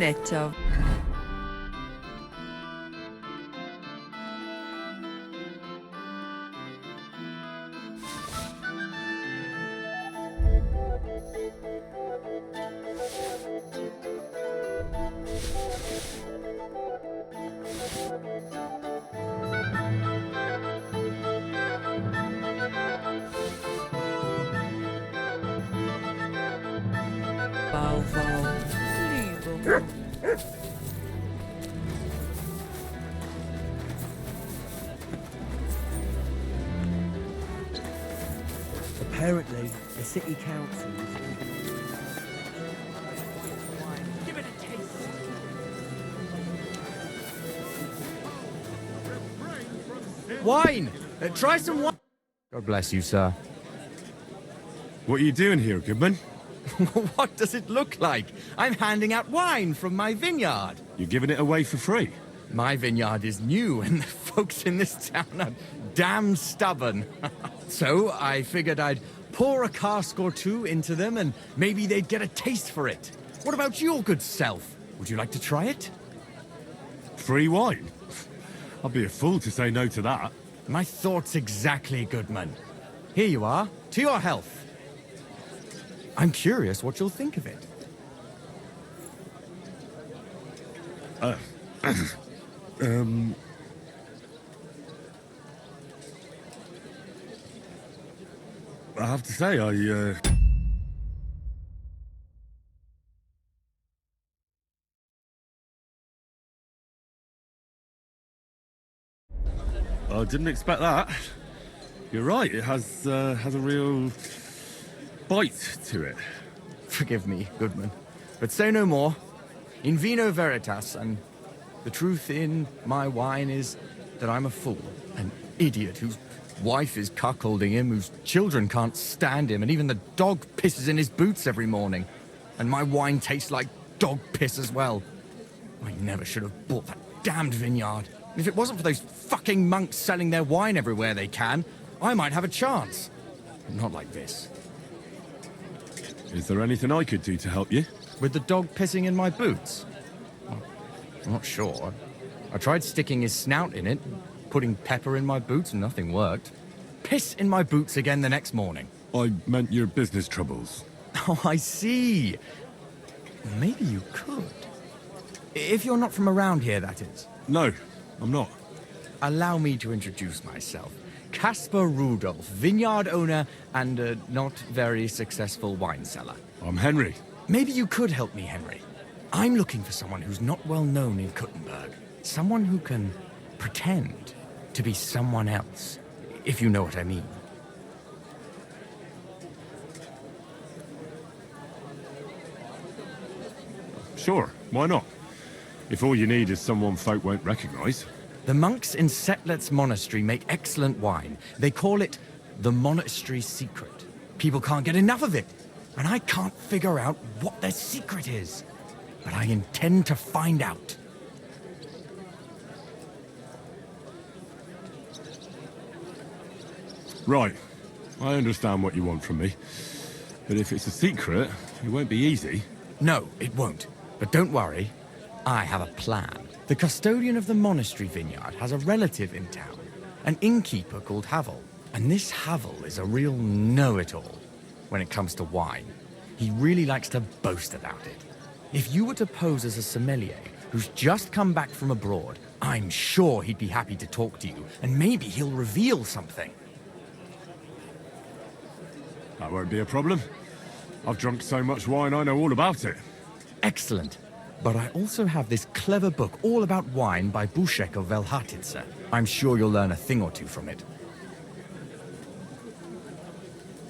Netto. Wow, wow. Liebe. Apparently, the city council Give it a taste. Wine! Try some wine! God bless you, sir. What are you doing here, Goodman? What does it look like? I'm handing out wine from my vineyard. You're giving it away for free? My vineyard is new, and the folks in this town are damn stubborn. So I figured I'd pour a cask or two into them, and maybe they'd get a taste for it. What about your good self? Would you like to try it? Free wine? I'd be a fool to say no to that. My thoughts exactly, Goodman. Here you are. To your health. I'm curious what you'll think of it. I have to say, I didn't expect that. You're right, it has a real bite to it. Forgive me, Goodman, but say no more. In Vino Veritas, and the truth in my wine is that I'm a fool, an idiot whose wife is cuckolding him, whose children can't stand him, and even the dog pisses in his boots every morning. And my wine tastes like dog piss as well. I never should have bought that damned vineyard. If it wasn't for those fucking monks selling their wine everywhere they can, I might have a chance. Not like this. Is there anything I could do to help you? With the dog pissing in my boots? Well, I'm not sure. I tried sticking his snout in it, putting pepper in my boots, and nothing worked. Piss in my boots again the next morning. I meant your business troubles. Oh, I see. Maybe you could. If you're not from around here, that is. No, I'm not. Allow me to introduce myself. Caspar Rudolph, vineyard owner and a not very successful wine seller. I'm Henry. Maybe you could help me, Henry. I'm looking for someone who's not well known in Kuttenberg. Someone who can pretend to be someone else, if you know what I mean. Sure, why not? If all you need is someone folk won't recognize. The monks in Setlet's monastery make excellent wine. They call it the monastery secret. People can't get enough of it, and I can't figure out what their secret is. But I intend to find out. Right, I understand what you want from me. But if it's a secret, it won't be easy. No, it won't. But don't worry, I have a plan. The custodian of the monastery vineyard has a relative in town, an innkeeper called Havel. And this Havel is a real know-it-all when it comes to wine. He really likes to boast about it. If you were to pose as a sommelier who's just come back from abroad, I'm sure he'd be happy to talk to you, and maybe he'll reveal something. That won't be a problem. I've drunk so much wine, I know all about it. Excellent. But I also have this clever book all about wine by Buschek of Velhatitze. I'm sure you'll learn a thing or two from it.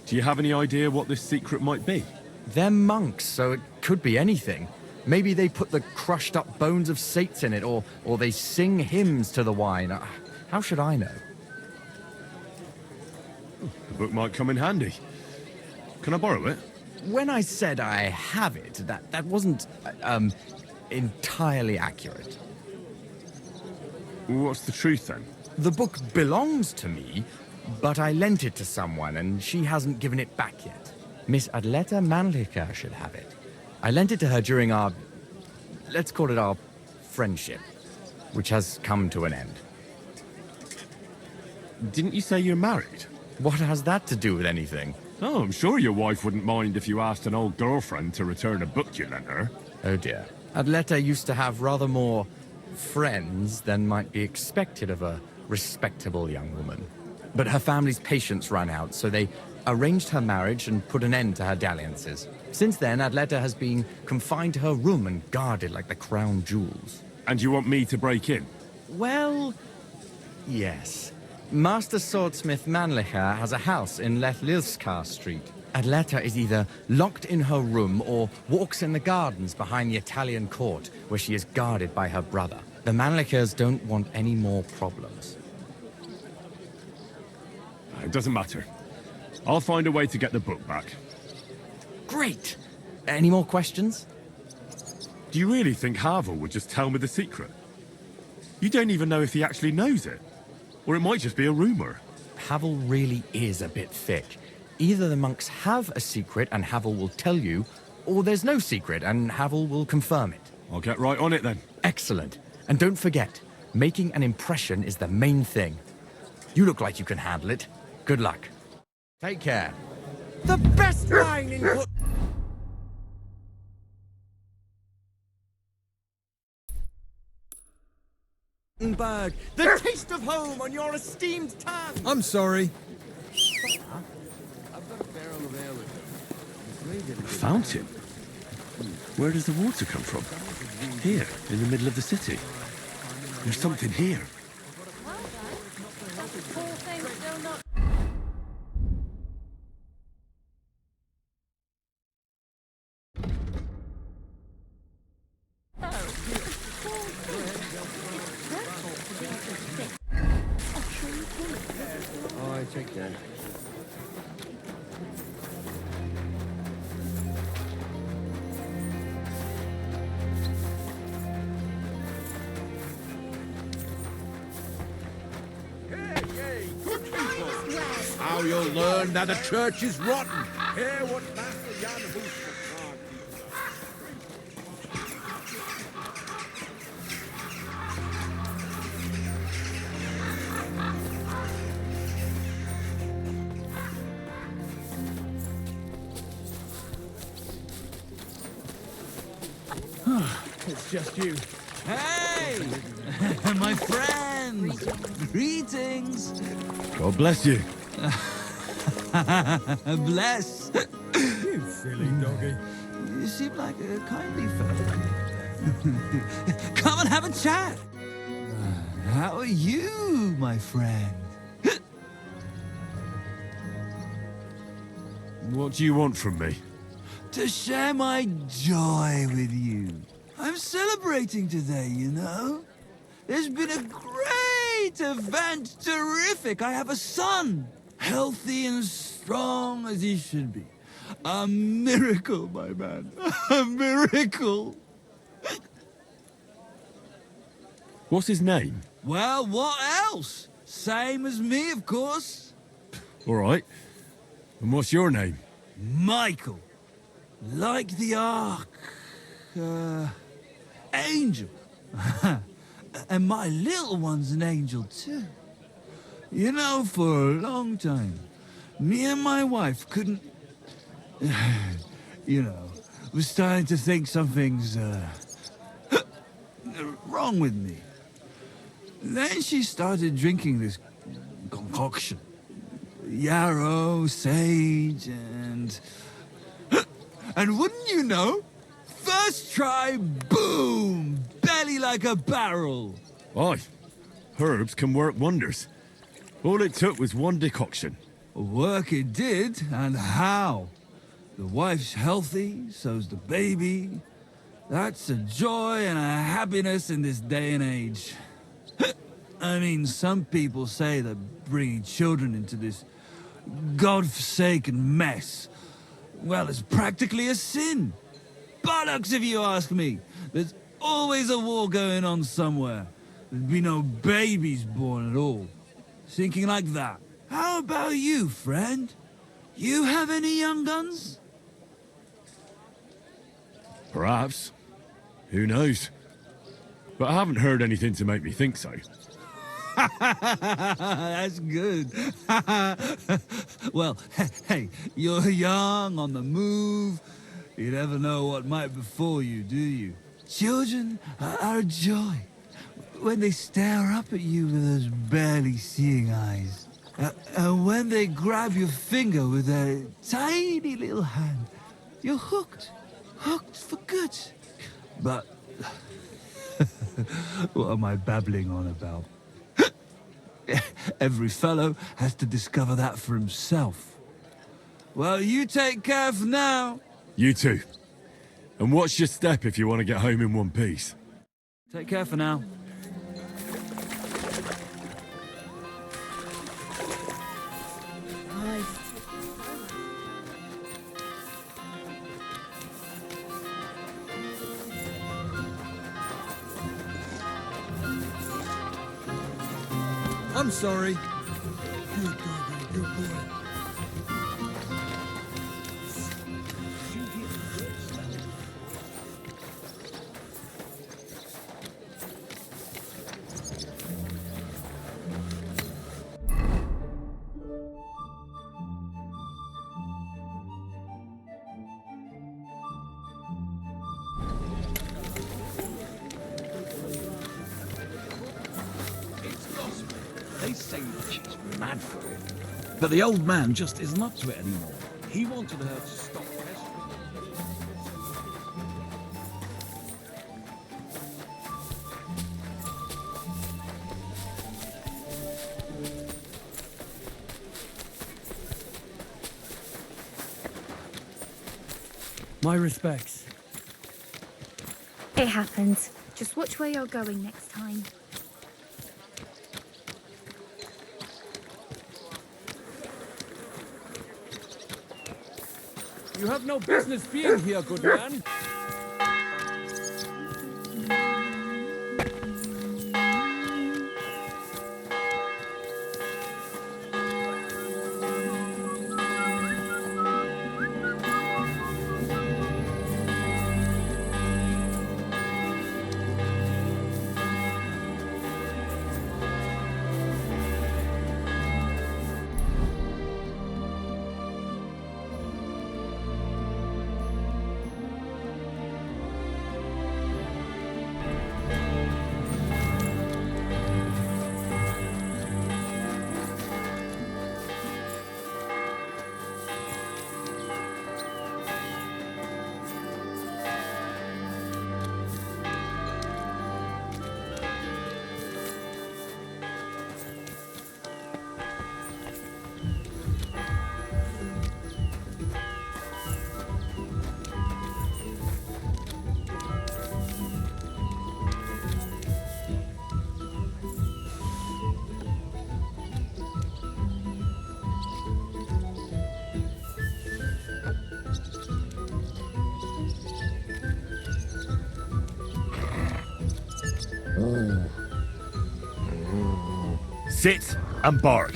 Do you have any idea what this secret might be? They're monks, so it could be anything. Maybe they put the crushed up bones of saints in it, or they sing hymns to the wine. How should I know? The book might come in handy. Can I borrow it? When I said I have it, that wasn't, entirely accurate. What's the truth then? The book belongs to me, but I lent it to someone, and she hasn't given it back yet. Miss Adleta Manlica should have it. I lent it to her during our let's call it our friendship, which has come to an end. Didn't you say you're married? What has that to do with anything? Oh, I'm sure your wife wouldn't mind if you asked an old girlfriend to return a book you lent her. Oh dear. Adleta used to have rather more friends than might be expected of a respectable young woman. But her family's patience ran out, so they arranged her marriage and put an end to her dalliances. Since then, Adleta has been confined to her room and guarded like the crown jewels. And you want me to break in? Well, yes. Master Swordsmith Mannlicher has a house in Lethlilskar Street. Adleta is either locked in her room or walks in the gardens behind the Italian court, where she is guarded by her brother. The Mannlichers don't want any more problems. It doesn't matter. I'll find a way to get the book back. Great! Any more questions? Do you really think Havel would just tell me the secret? You don't even know if he actually knows it. Or it might just be a rumor. Havel really is a bit thick. Either the monks have a secret and Havel will tell you, or there's no secret and Havel will confirm it. I'll get right on it then. Excellent. And don't forget, making an impression is the main thing. You look like you can handle it. Good luck. Take care. The best wine in Bird, the taste of home on your esteemed tongue. I'm sorry. A fountain? Where does the water come from? Here, in the middle of the city. There's something here. Oh, I take that. How you'll learn that the church is rotten. Hear what Master Jan Husman. It's just you. Hey! My friends! Greetings! God bless you. Bless! You silly doggy. You seem like a kindly fellow. Come and have a chat! How are you, my friend? What do you want from me? To share my joy with you. I'm celebrating today, you know? There's been a great event, terrific. I have a son, healthy and strong as he should be. A miracle, my man. A miracle. What's his name? Well, what else? Same as me, of course. All right. And what's your name? Michael. Like the Ark. Angel. And my little one's an angel, too. You know, for a long time, me and my wife couldn't... you know, was starting to think something's, wrong with me. Then she started drinking this concoction. Yarrow, sage, and... and wouldn't you know, first try, boom, belly like a barrel. Aye. Herbs can work wonders. All it took was one decoction. Work it did, and how? The wife's healthy, so's the baby. That's a joy and a happiness in this day and age. I mean, some people say that bringing children into this God-forsaken mess, well, it's practically a sin. Bollocks, if you ask me. There's always a war going on somewhere. There'd be no babies born at all. Thinking like that. How about you, friend? You have any young guns? Perhaps. Who knows? But I haven't heard anything to make me think so. That's good. Well, hey, you're young, on the move. You never know what might befall you, do you? Children are a joy when they stare up at you with those barely seeing eyes. And when they grab your finger with their tiny little hand, you're hooked. Hooked for good. But what am I babbling on about? Every fellow has to discover that for himself. Well, you take care for now. You too. And watch your step if you want to get home in one piece. Take care for now. I'm sorry. Good doggy, good boy. They say that she's mad for it. But the old man just isn't up to it anymore. He wanted her to stop pestering. My respects. It happens. Just watch where you're going next time. You have no business being here, good man. Sit and bark.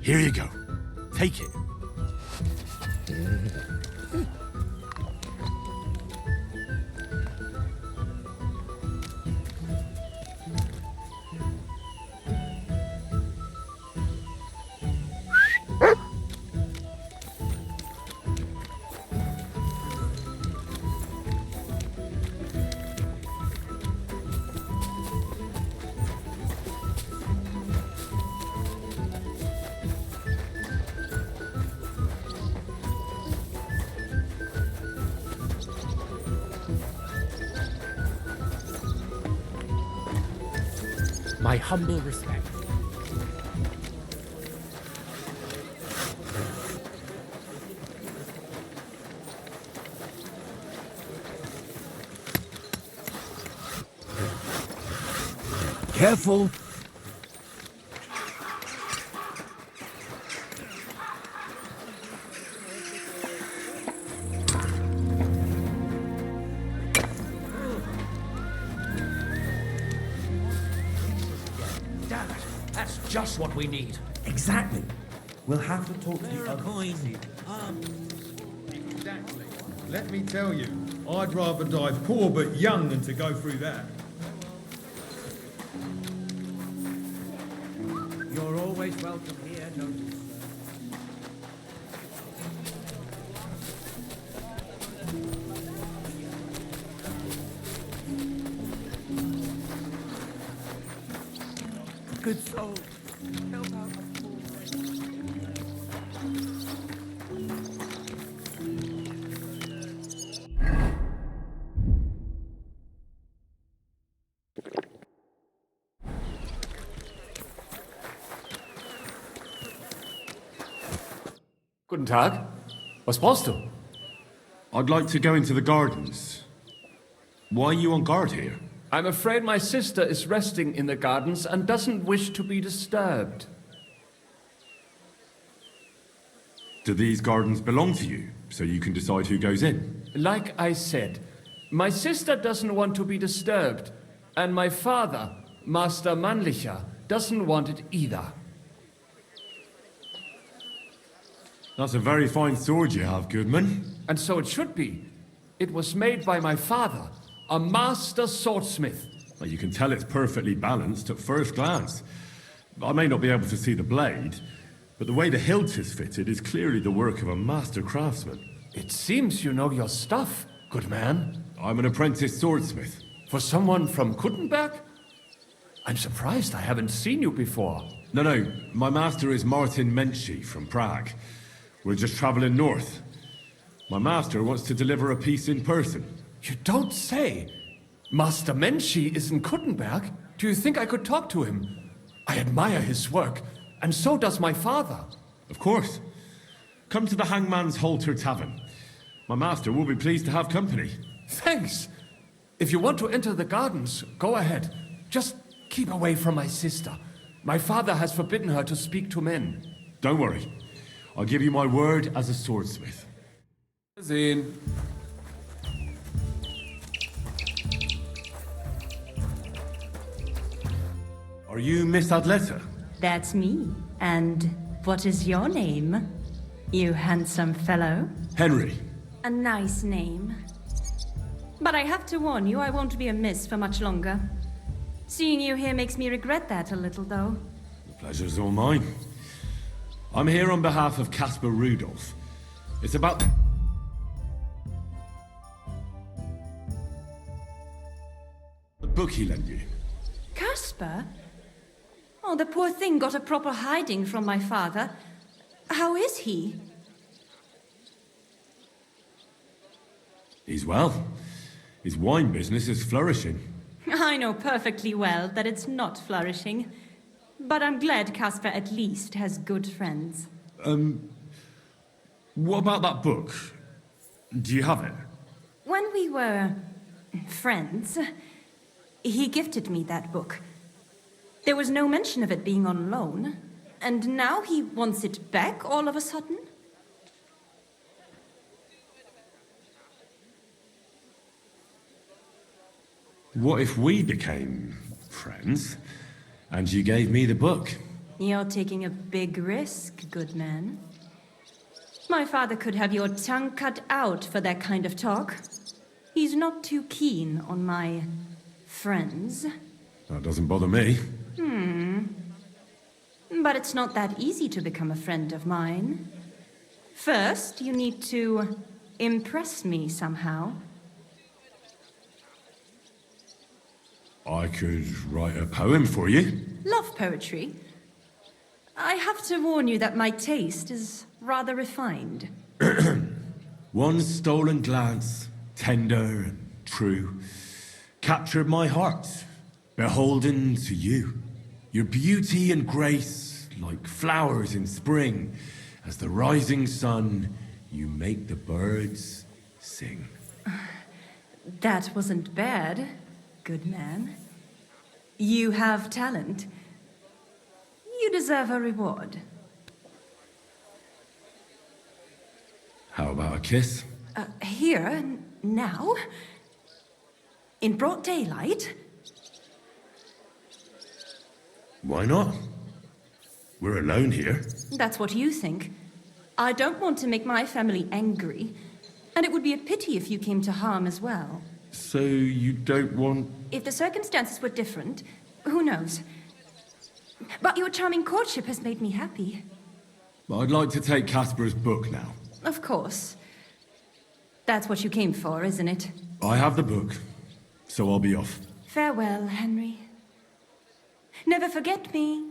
Here you go. Take it. My humble respect. Careful. Damn it! That's just what we need. Exactly. We'll have to talk to the other. Exactly. Let me tell you, I'd rather die poor but young than to go through that. You're always welcome here, don't you, sir? Good soul. Help out a poor. Guten Tag. Was brauchst du? I'd like to go into the gardens. Why are you on guard here? I'm afraid my sister is resting in the gardens and doesn't wish to be disturbed. Do these gardens belong to you, so you can decide who goes in? Like I said, my sister doesn't want to be disturbed, and my father, Master Mannlicher, doesn't want it either. That's a very fine sword you have, Goodman. And so it should be. It was made by my father, a master swordsmith. Well, you can tell it's perfectly balanced at first glance. I may not be able to see the blade, but the way the hilt is fitted is clearly the work of a master craftsman. It seems you know your stuff, good man. I'm an apprentice swordsmith. For someone from Kuttenberg? I'm surprised I haven't seen you before. No, my master is Martin Menschy from Prague. We're just traveling north. My master wants to deliver a piece in person. You don't say! Master Menschy is in Kuttenberg? Do you think I could talk to him? I admire his work, and so does my father. Of course. Come to the Hangman's Halter Tavern. My master will be pleased to have company. Thanks! If you want to enter the gardens, go ahead. Just keep away from my sister. My father has forbidden her to speak to men. Don't worry. I'll give you my word as a swordsmith. Sehen. Are you Miss Adletta? That's me. And what is your name, you handsome fellow? Henry. A nice name. But I have to warn you, I won't be a miss for much longer. Seeing you here makes me regret that a little, though. The pleasure's all mine. I'm here on behalf of Caspar Rudolph. It's about... the book he lent you. Caspar? Oh, the poor thing got a proper hiding from my father. How is he? He's well. His wine business is flourishing. I know perfectly well that it's not flourishing. But I'm glad Caspar at least has good friends. What about that book? Do you have it? When we were friends, he gifted me that book. There was no mention of it being on loan, and now he wants it back all of a sudden? What if we became friends, and you gave me the book? You're taking a big risk, good man. My father could have your tongue cut out for that kind of talk. He's not too keen on my friends. That doesn't bother me. But it's not that easy to become a friend of mine. First, you need to impress me somehow. I could write a poem for you. Love poetry. I have to warn you that my taste is rather refined. One stolen glance, tender and true, captured my heart, beholden to you. Your beauty and grace, like flowers in spring, as the rising sun, you make the birds sing. That wasn't bad, good man. You have talent. You deserve a reward. How about a kiss? Here, now? In broad daylight? Why not? We're alone here. That's what you think. I don't want to make my family angry, and it would be a pity if you came to harm as well. So you don't want... If the circumstances were different, who knows? But your charming courtship has made me happy. I'd like to take Casper's book now. Of course. That's what you came for, isn't it? I have the book, so I'll be off. Farewell, Henry. Never forget me.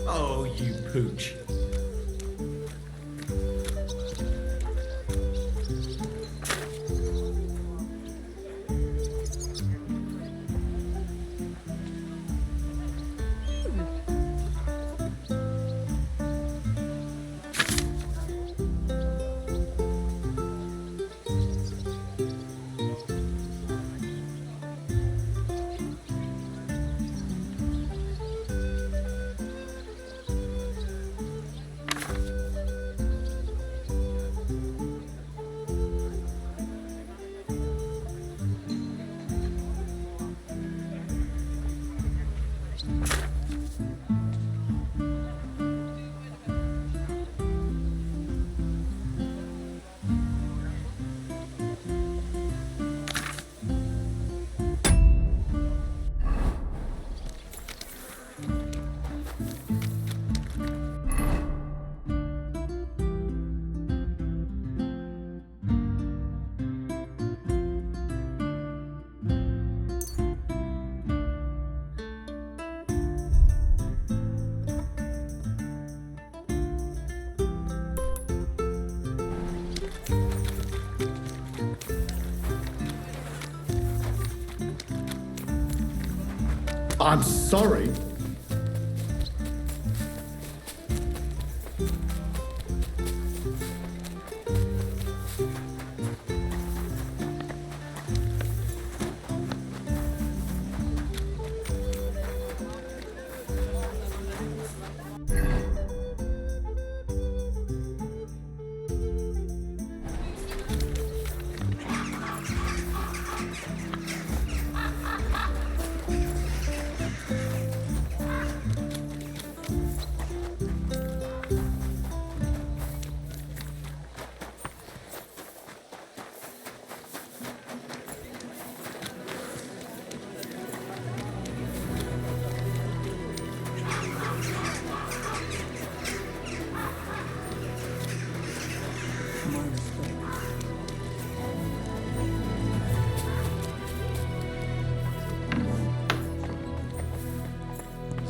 Oh, you pooch. I'm sorry.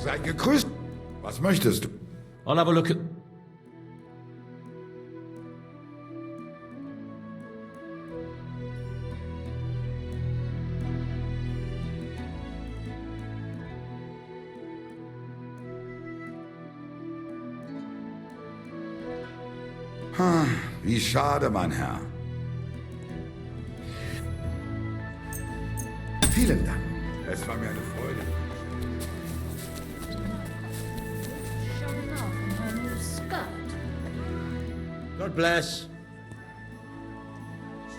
Seid gegrüßt. Was möchtest du? I'll have a look at... Wie schade, mein Herr. Vielen Dank. Es war mir eine Freude. Showing off in her new skirt. God bless.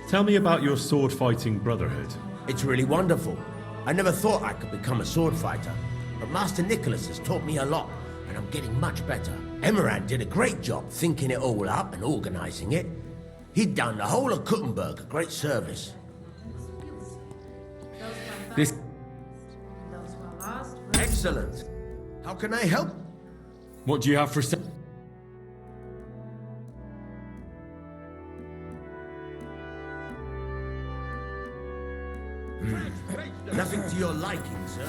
Tell me about your sword-fighting brotherhood. It's really wonderful. I never thought I could become a sword fighter, but Master Nicholas has taught me a lot, and I'm getting much better. Emerald did a great job thinking it all up and organizing it. He'd done the whole of Kuttenberg a great service. This... Excellent. How can I help? What do you have for... Nothing to your liking, sir.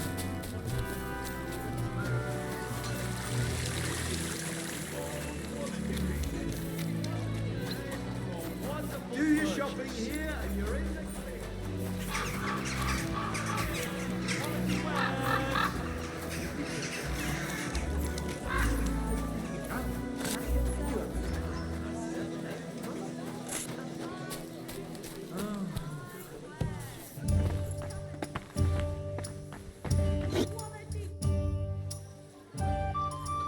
Do your shopping here and you're in the...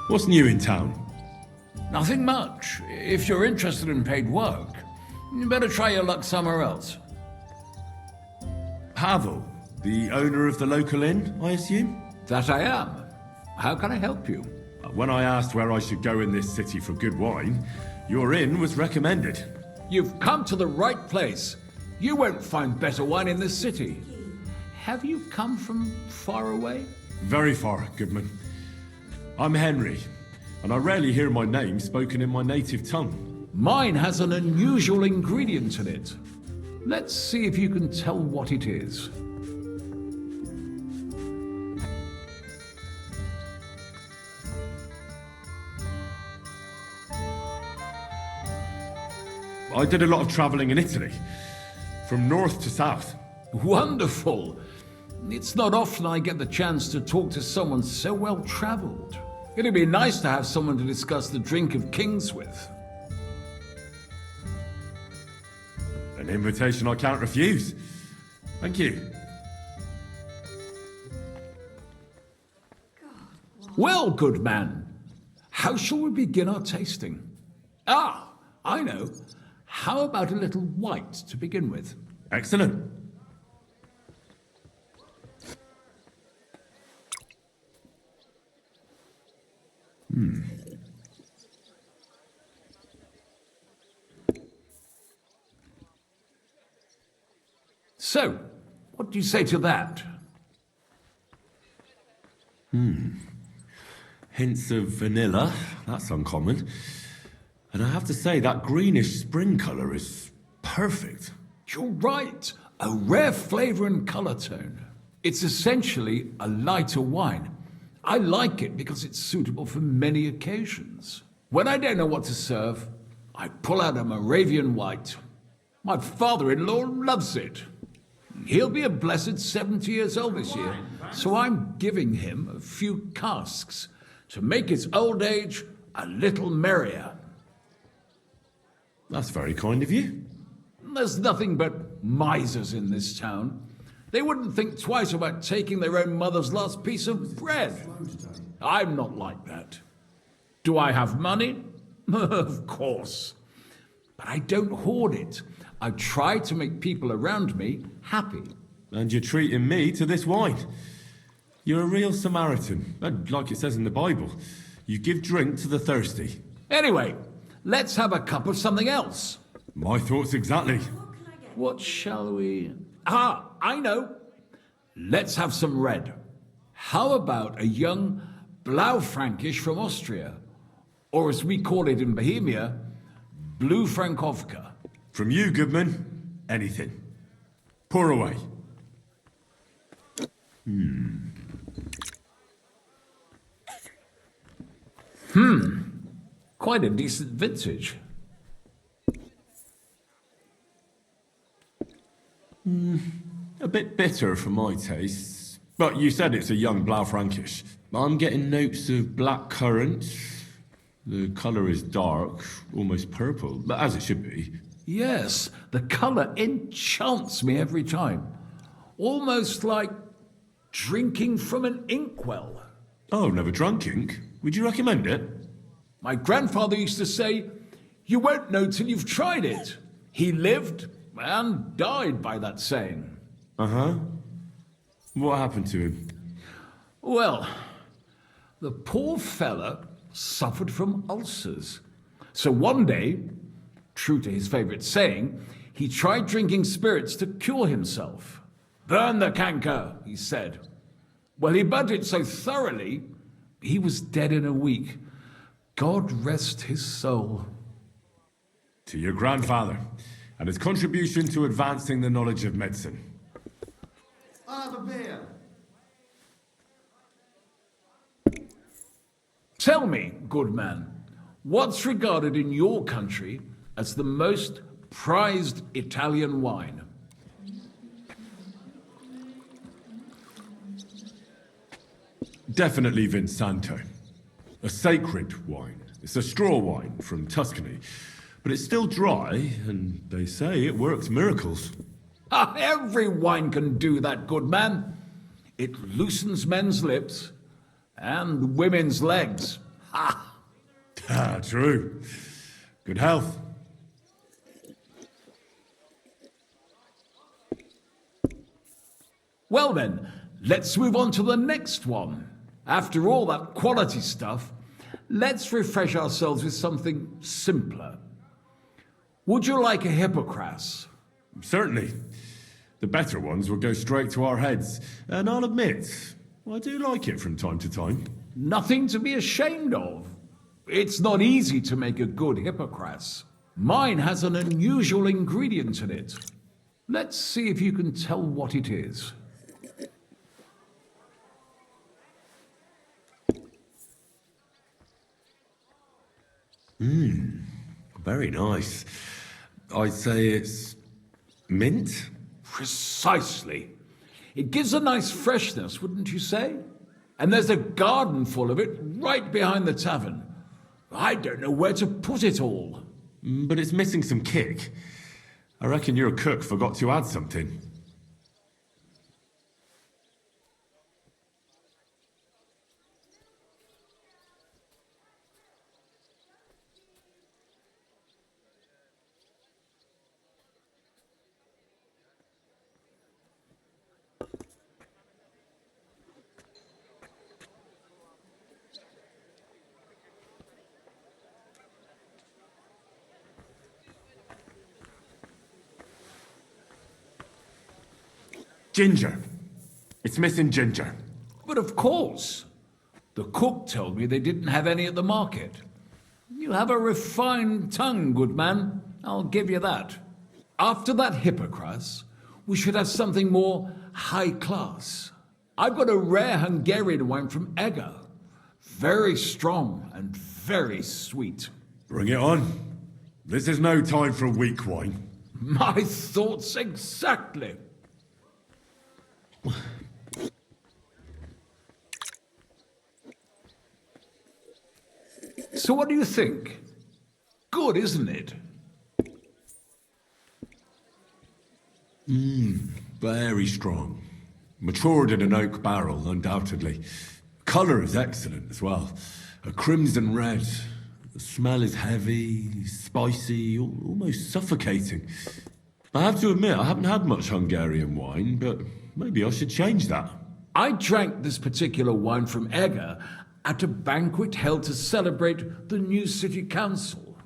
What's new in town? Nothing much. If you're interested in paid work, you better try your luck somewhere else. Pavel, the owner of the local inn, I assume? That I am. How can I help you? When I asked where I should go in this city for good wine, your inn was recommended. You've come to the right place. You won't find better wine in this city. Have you come from far away? Very far, Goodman. I'm Henry, and I rarely hear my name spoken in my native tongue. Mine has an unusual ingredient in it. Let's see if you can tell what it is. I did a lot of traveling in Italy, from north to south. Wonderful! It's not often I get the chance to talk to someone so well-traveled. It'd be nice to have someone to discuss the drink of kings with. An invitation I can't refuse. Thank you. Well, good man, how shall we begin our tasting? Ah, I know. How about a little white to begin with? Excellent. So, what do you say to that? Hints of vanilla. That's uncommon. And I have to say, that greenish spring colour is perfect. You're right. A rare flavour and colour tone. It's essentially a lighter wine. I like it because it's suitable for many occasions. When I don't know what to serve, I pull out a Moravian white. My father-in-law loves it. He'll be a blessed 70 years old this year, so I'm giving him a few casks to make his old age a little merrier. That's very kind of you. There's nothing but misers in this town. They wouldn't think twice about taking their own mother's last piece of bread. I'm not like that. Do I have money? Of course. But I don't hoard it. I try to make people around me happy. And you're treating me to this wine. You're a real Samaritan. And like it says in the Bible, you give drink to the thirsty. Anyway, let's have a cup of something else. My thoughts exactly. What shall we... Ah, I know. Let's have some red. How about a young Blaufränkisch from Austria? Or as we call it in Bohemia, Blue Frankovka. From you, Goodman, anything. Pour away. Quite a decent vintage. A bit bitter for my tastes. But you said it's a young Blaufränkisch. I'm getting notes of black currant. The colour is dark, almost purple, but as it should be. Yes, the colour enchants me every time. Almost like drinking from an inkwell. Oh, never drunk ink. Would you recommend it? My grandfather used to say, you won't know till you've tried it. He lived and died by that saying. Uh-huh. What happened to him? Well, the poor fella suffered from ulcers. So one day, true to his favourite saying, he tried drinking spirits to cure himself. Burn the canker, he said. Well, he burnt it so thoroughly, he was dead in a week. God rest his soul. To your grandfather, and his contribution to advancing the knowledge of medicine. I'll have a beer. Tell me, good man, what's regarded in your country as the most prized Italian wine? Definitely Vinsanto. A sacred wine. It's a straw wine from Tuscany. But it's still dry, and they say it works miracles. Ah, every wine can do that, good man. It loosens men's lips and women's legs. Ha! Ah, true. Good health. Well then, let's move on to the next one. After all that quality stuff, let's refresh ourselves with something simpler. Would you like a Hippocras? Certainly. The better ones will go straight to our heads. And I'll admit, I do like it from time to time. Nothing to be ashamed of. It's not easy to make a good Hippocras. Mine has an unusual ingredient in it. Let's see if you can tell what it is. Very nice. I'd say it's mint? Precisely. It gives a nice freshness, wouldn't you say? And there's a garden full of it right behind the tavern. I don't know where to put it all. But it's missing some kick. I reckon your cook forgot to add something. Ginger. It's missing ginger. But of course. The cook told me they didn't have any at the market. You have a refined tongue, good man. I'll give you that. After that Hippocras, we should have something more high class. I've got a rare Hungarian wine from Eger. Very strong and very sweet. Bring it on. This is no time for weak wine. My thoughts exactly. So what do you think? Good, isn't it? Very strong. Matured in an oak barrel, undoubtedly. Colour is excellent as well. A crimson red. The smell is heavy, spicy, almost suffocating. I have to admit, I haven't had much Hungarian wine, but maybe I should change that. I drank this particular wine from Eger at a banquet held to celebrate the new city council.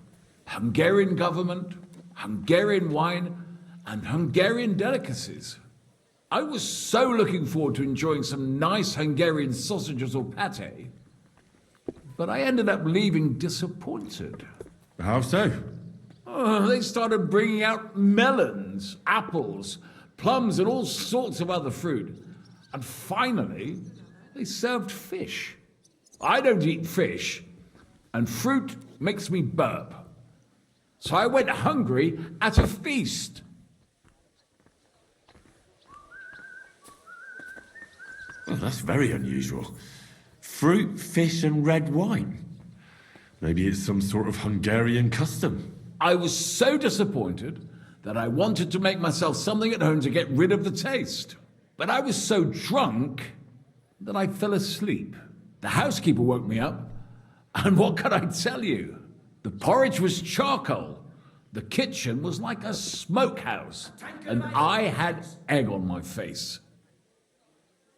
Hungarian government, Hungarian wine, and Hungarian delicacies. I was so looking forward to enjoying some nice Hungarian sausages or pate, but I ended up leaving disappointed. How so? They started bringing out melons, apples, plums, and all sorts of other fruit. And finally, they served fish. I don't eat fish, and fruit makes me burp. So I went hungry at a feast. Well, that's very unusual. Fruit, fish, and red wine. Maybe it's some sort of Hungarian custom. I was so disappointed that I wanted to make myself something at home to get rid of the taste. But I was so drunk that I fell asleep. The housekeeper woke me up, and what could I tell you? The porridge was charcoal. The kitchen was like a smokehouse, and I had egg on my face.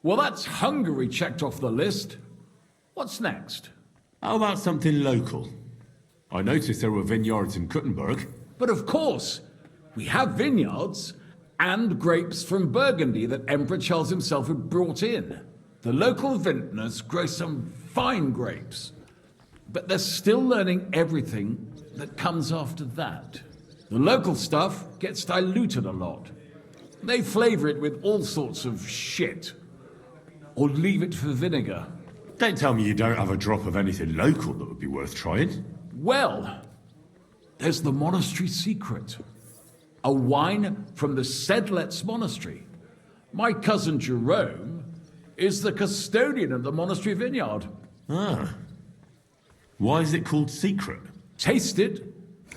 Well, that's Hungary checked off the list. What's next? How about something local? I noticed there were vineyards in Kuttenberg. But of course, we have vineyards and grapes from Burgundy that Emperor Charles himself had brought in. The local vintners grow some fine grapes, but they're still learning everything that comes after that. The local stuff gets diluted a lot. They flavor it with all sorts of shit, or leave it for vinegar. Don't tell me you don't have a drop of anything local that would be worth trying. Well, there's the monastery secret. A wine from the Sedlets monastery. My cousin Jerome is the custodian of the monastery vineyard. Ah. Why is it called secret? Taste it,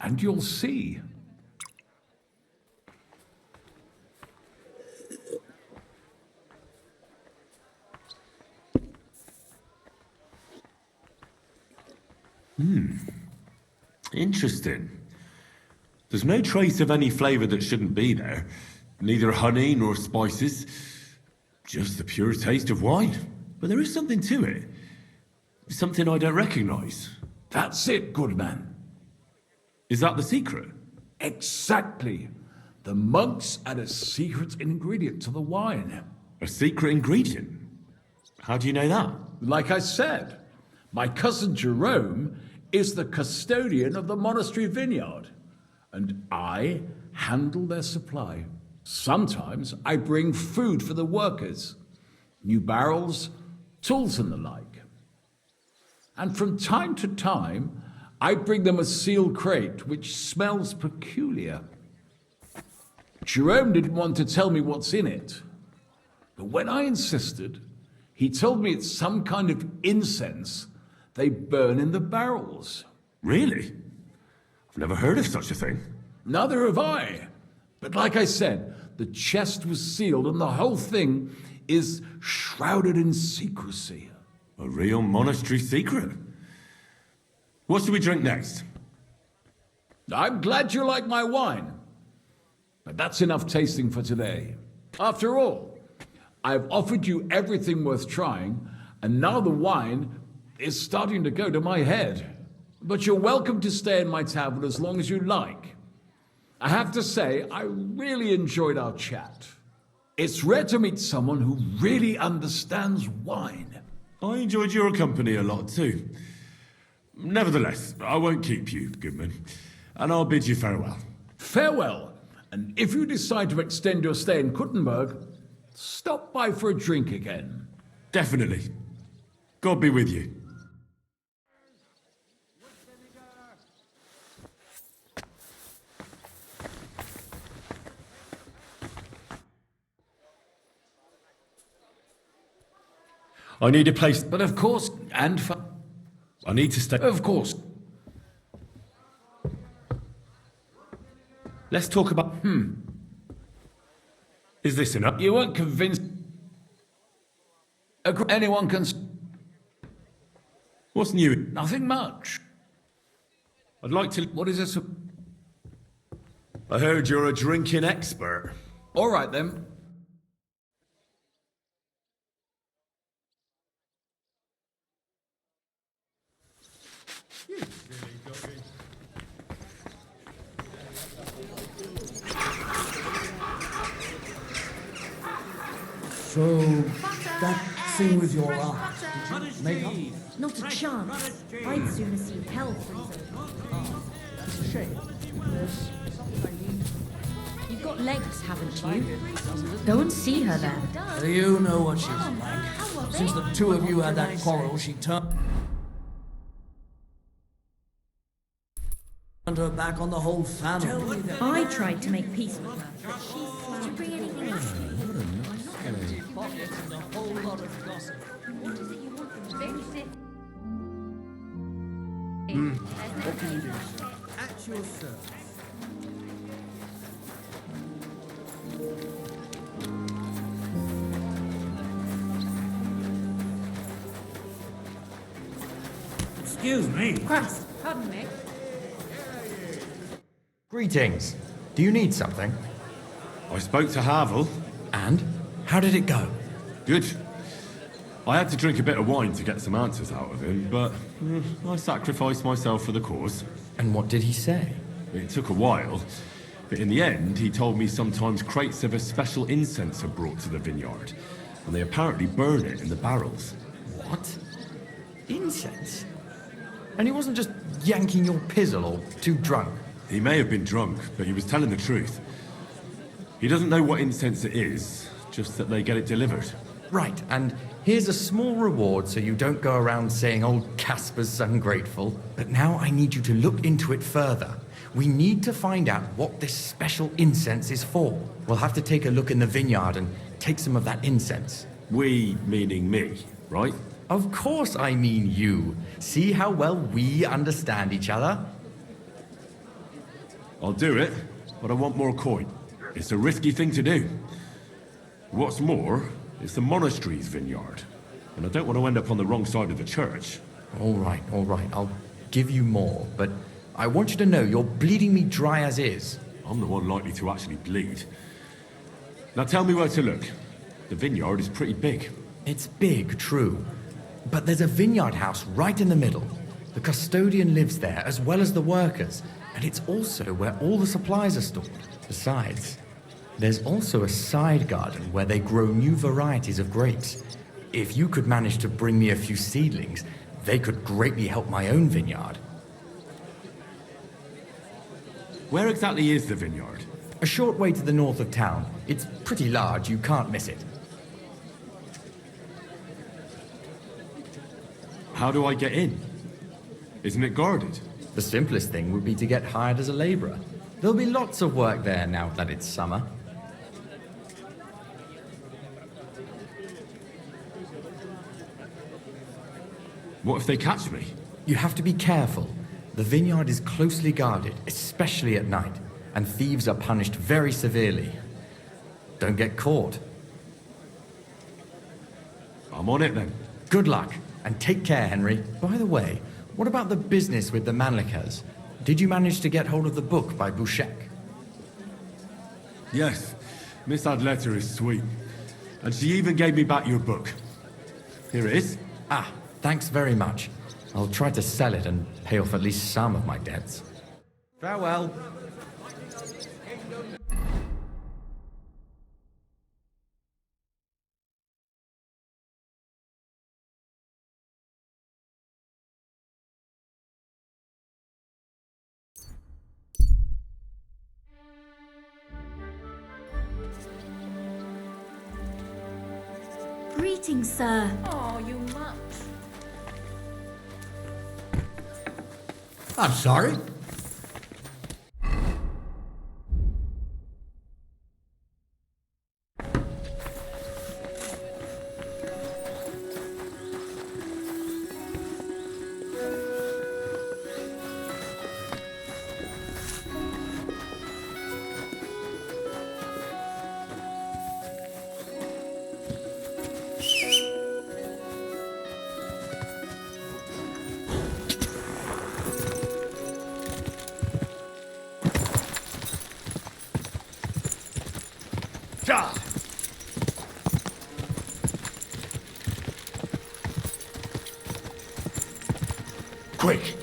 and you'll see. Interesting. There's no trace of any flavour that shouldn't be there. Neither honey nor spices. Just the pure taste of wine. But there is something to it. Something I don't recognise. That's it, good man. Is that the secret? Exactly. The monks add a secret ingredient to the wine. A secret ingredient? How do you know that? Like I said, my cousin Jerome is the custodian of the monastery vineyard, and I handle their supply. Sometimes I bring food for the workers, new barrels, tools and the like. And from time to time, I bring them a sealed crate which smells peculiar. Jerome didn't want to tell me what's in it, but when I insisted, he told me it's some kind of incense they burn in the barrels. Really? I've never heard of such a thing. Neither have I. But like I said, the chest was sealed and the whole thing is shrouded in secrecy. A real monastery secret? What should we drink next? I'm glad you like my wine. But that's enough tasting for today. After all, I've offered you everything worth trying, and now the wine is starting to go to my head. But you're welcome to stay in my tavern as long as you like. I have to say, I really enjoyed our chat. It's rare to meet someone who really understands wine. I enjoyed your company a lot too. Nevertheless, I won't keep you, Goodman, and I'll bid you farewell. Farewell, and if you decide to extend your stay in Kuttenberg, stop by for a drink again. Definitely. God be with you. I need a place. But of course, and for... I need to stay. Of course. Let's talk about... Is this enough? You weren't convinced... Anyone can... What's new? Nothing much. I'd like to... What is this? I heard you're a drinking expert. All right, then. So, that thing with your eye, did you make up? Not a chance. I'd sooner see hell freeze over. It's a shame. There's something I need. You've got legs, haven't you? Go and see her then. You know what she's like. Since the two of you had that quarrel, she turned... turned her back on the whole family. I tried to make peace with her. Did you bring anything else? A whole lot of gossip. What is it you want from me? What can you do, sir? At your service. Excuse me. Christ, pardon me. Greetings. Do you need something? I spoke to Havel. And? How did it go? Good. I had to drink a bit of wine to get some answers out of him, but I sacrificed myself for the cause. And what did he say? It took a while, but in the end, he told me sometimes crates of a special incense are brought to the vineyard, and they apparently burn it in the barrels. What? Incense? And he wasn't just yanking your pizzle or too drunk? He may have been drunk, but he was telling the truth. He doesn't know what incense it is, just that they get it delivered. Right, and here's a small reward so you don't go around saying old Casper's ungrateful. But now I need you to look into it further. We need to find out what this special incense is for. We'll have to take a look in the vineyard and take some of that incense. We, meaning me, right? Of course I mean you. See how well we understand each other? I'll do it, but I want more coin. It's a risky thing to do. What's more, it's the monastery's vineyard, and I don't want to end up on the wrong side of the church. All right. I'll give you more, but I want you to know you're bleeding me dry as is. I'm the one likely to actually bleed. Now tell me where to look. The vineyard is pretty big. It's big, true. But there's a vineyard house right in the middle. The custodian lives there, as well as the workers, and it's also where all the supplies are stored. Besides, there's also a side garden where they grow new varieties of grapes. If you could manage to bring me a few seedlings, they could greatly help my own vineyard. Where exactly is the vineyard? A short way to the north of town. It's pretty large, you can't miss it. How do I get in? Isn't it guarded? The simplest thing would be to get hired as a laborer. There'll be lots of work there now that it's summer. What if they catch me? You have to be careful. The vineyard is closely guarded, especially at night, and thieves are punished very severely. Don't get caught. I'm on it then. Good luck, and take care, Henry. By the way, what about the business with the Manlikas? Did you manage to get hold of the book by Bouchek? Yes, Miss Adletter is sweet. And she even gave me back your book. Here it is. Ah, thanks very much. I'll try to sell it and pay off at least some of my debts. Farewell. Greetings, sir. Oh, you much. I'm sorry. Quick!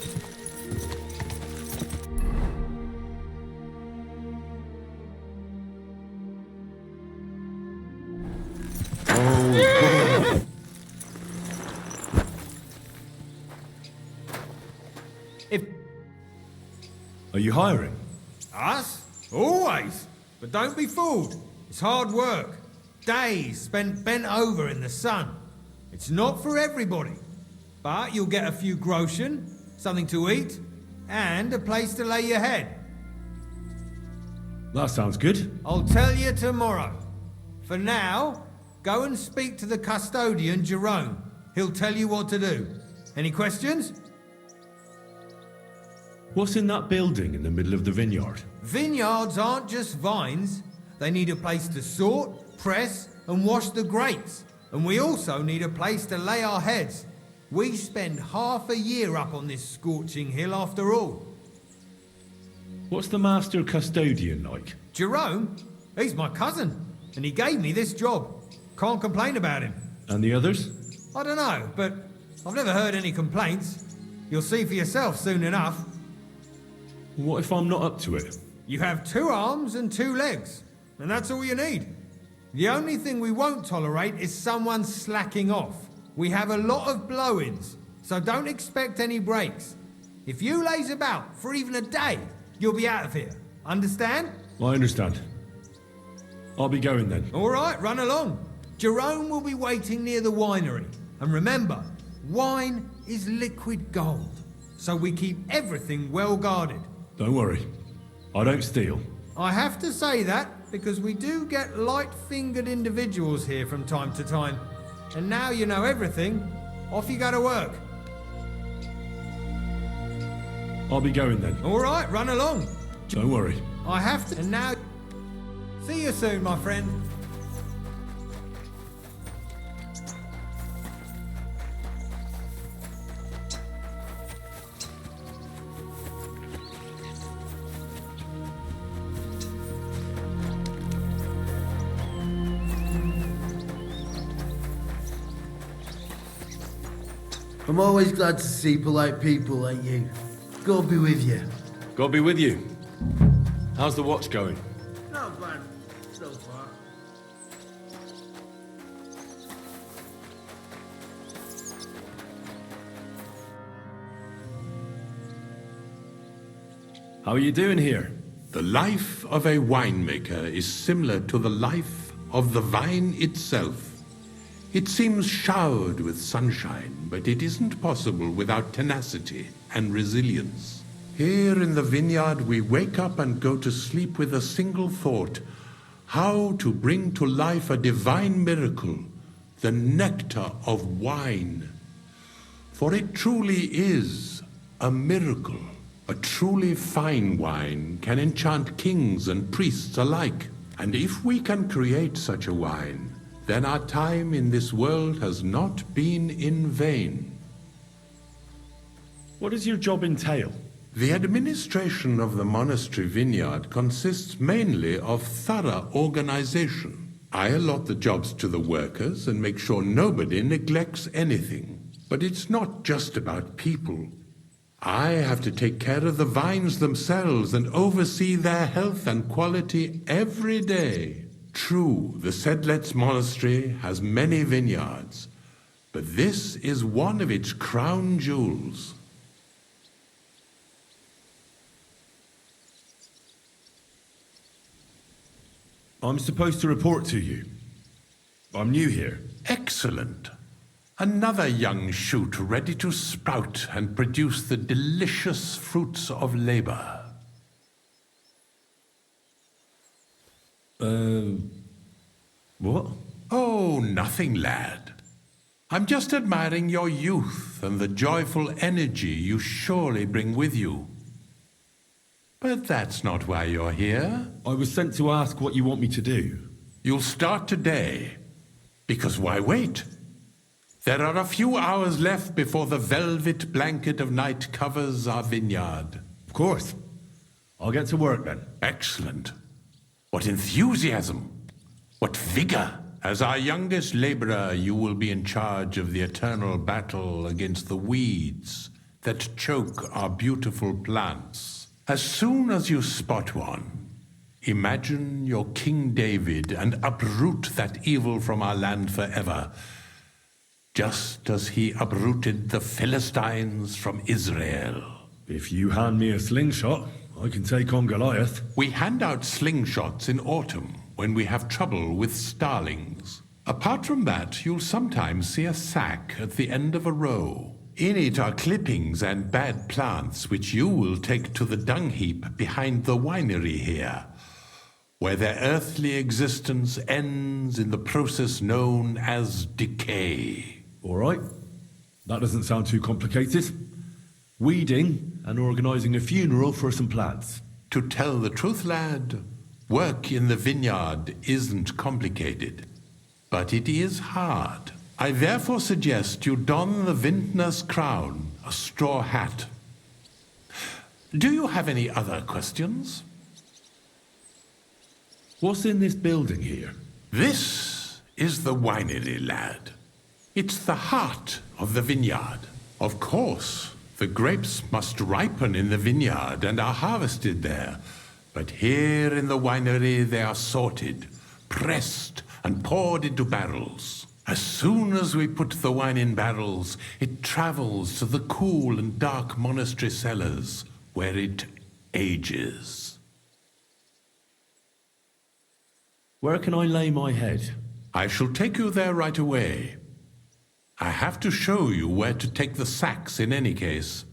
Are you hiring? Us? Always. But don't be fooled. It's hard work. Days spent bent over in the sun. It's not for everybody. But you'll get a few groschen, something to eat, and a place to lay your head. That sounds good. I'll tell you tomorrow. For now, go and speak to the custodian, Jerome. He'll tell you what to do. Any questions? What's in that building in the middle of the vineyard? Vineyards aren't just vines. They need a place to sort, press, and wash the grapes. And we also need a place to lay our heads. We spend half a year up on this scorching hill after all. What's the master custodian like? Jerome? He's my cousin, and he gave me this job. Can't complain about him. And the others? I don't know, but I've never heard any complaints. You'll see for yourself soon enough. What if I'm not up to it? You have 2 arms and 2 legs, and that's all you need. The only thing we won't tolerate is someone slacking off. We have a lot of blow-ins, so don't expect any breaks. If you laze about for even a day, you'll be out of here. Understand? I understand. I'll be going then. All right, run along. Jerome will be waiting near the winery. And remember, wine is liquid gold, so we keep everything well guarded. Don't worry. I don't steal. I have to say that because we do get light-fingered individuals here from time to time. And now you know everything, off you go to work. I'll be going then. All right, run along. Don't worry. I have to. And now, see you soon, my friend. I'm always glad to see polite people like you. God be with you. God be with you. How's the watch going? Not bad, so far. How are you doing here? The life of a winemaker is similar to the life of the vine itself. It seems showered with sunshine, but it isn't possible without tenacity and resilience. Here in the vineyard, we wake up and go to sleep with a single thought: how to bring to life a divine miracle, the nectar of wine. For it truly is a miracle. A truly fine wine can enchant kings and priests alike. And if we can create such a wine, then our time in this world has not been in vain. What does your job entail? The administration of the monastery vineyard consists mainly of thorough organization. I allot the jobs to the workers and make sure nobody neglects anything. But it's not just about people. I have to take care of the vines themselves and oversee their health and quality every day. True, the Sedlets Monastery has many vineyards, but this is one of its crown jewels. I'm supposed to report to you. I'm new here. Excellent. Another young shoot ready to sprout and produce the delicious fruits of labor. What? Oh, nothing, lad. I'm just admiring your youth and the joyful energy you surely bring with you. But that's not why you're here. I was sent to ask what you want me to do. You'll start today. Because why wait? There are a few hours left before the velvet blanket of night covers our vineyard. Of course. I'll get to work then. Excellent. What enthusiasm! What vigor! As our youngest laborer, you will be in charge of the eternal battle against the weeds that choke our beautiful plants. As soon as you spot one, imagine you're King David and uproot that evil from our land forever, just as he uprooted the Philistines from Israel. If you hand me a slingshot, I can take on Goliath. We hand out slingshots in autumn when we have trouble with starlings. Apart from that, you'll sometimes see a sack at the end of a row. In it are clippings and bad plants which you will take to the dung heap behind the winery here, where their earthly existence ends in the process known as decay. All right. That doesn't sound too complicated. Weeding and organising a funeral for some plants. To tell the truth, lad, work in the vineyard isn't complicated, but it is hard. I therefore suggest you don the vintner's crown, a straw hat. Do you have any other questions? What's in this building here? This is the winery, lad. It's the heart of the vineyard. Of course, the grapes must ripen in the vineyard and are harvested there. But here in the winery they are sorted, pressed, and poured into barrels. As soon as we put the wine in barrels, it travels to the cool and dark monastery cellars, where it ages. Where can I lay my head? I shall take you there right away. I have to show you where to take the sacks in any case.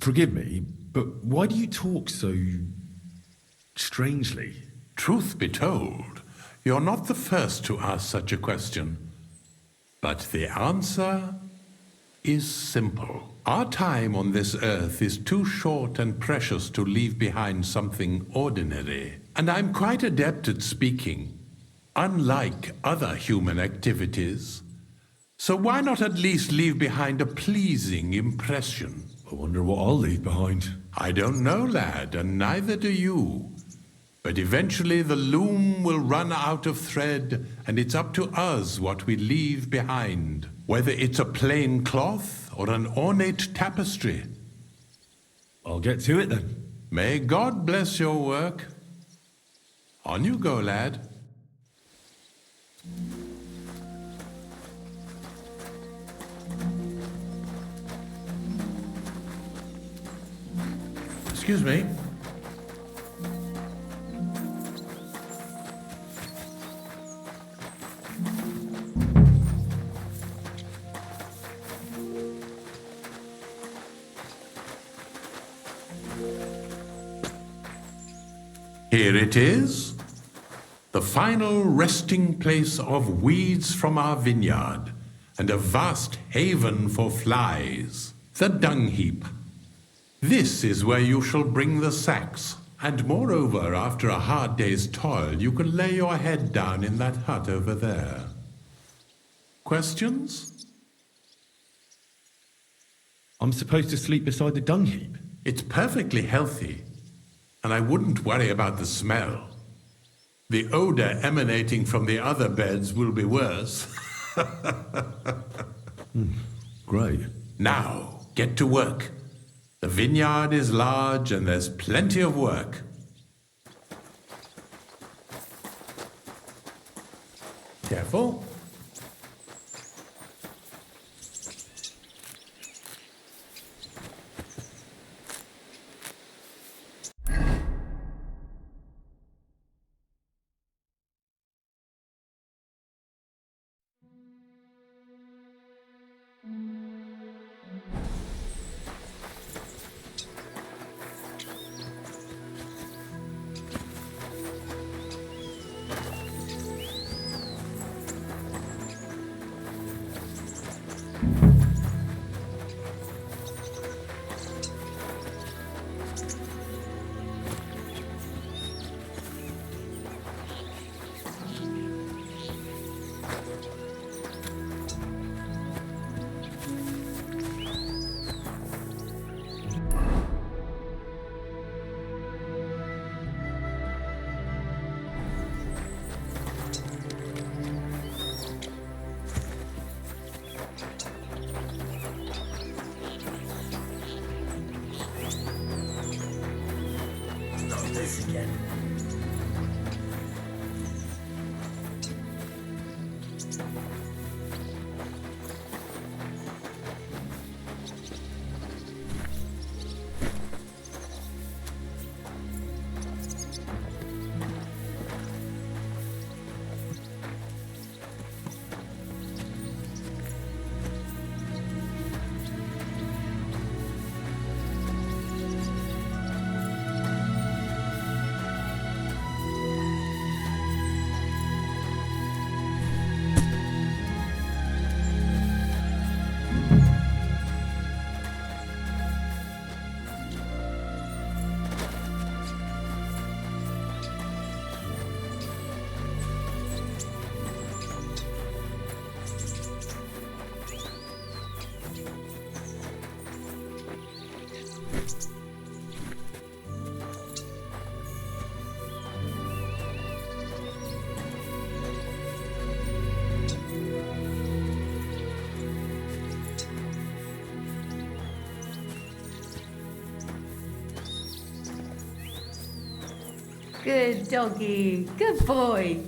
Forgive me, but why do you talk so strangely? Truth be told, you're not the first to ask such a question. But the answer is simple. Our time on this earth is too short and precious to leave behind something ordinary. And I'm quite adept at speaking, unlike other human activities. So why not at least leave behind a pleasing impression? I wonder what I'll leave behind. I don't know, lad, and neither do you. But eventually the loom will run out of thread, and it's up to us what we leave behind, whether it's a plain cloth or an ornate tapestry. I'll get to it then. May God bless your work. On you go, lad. Excuse me. Here it is, the final resting place of weeds from our vineyard, and a vast haven for flies, the dung heap. This is where you shall bring the sacks, and moreover, after a hard day's toil, you can lay your head down in that hut over there. Questions? I'm supposed to sleep beside the dung heap? It's perfectly healthy, and I wouldn't worry about the smell. The odor emanating from the other beds will be worse. Great. Now, get to work. The vineyard is large and there's plenty of work. Careful. This again. Good doggy. Good boy.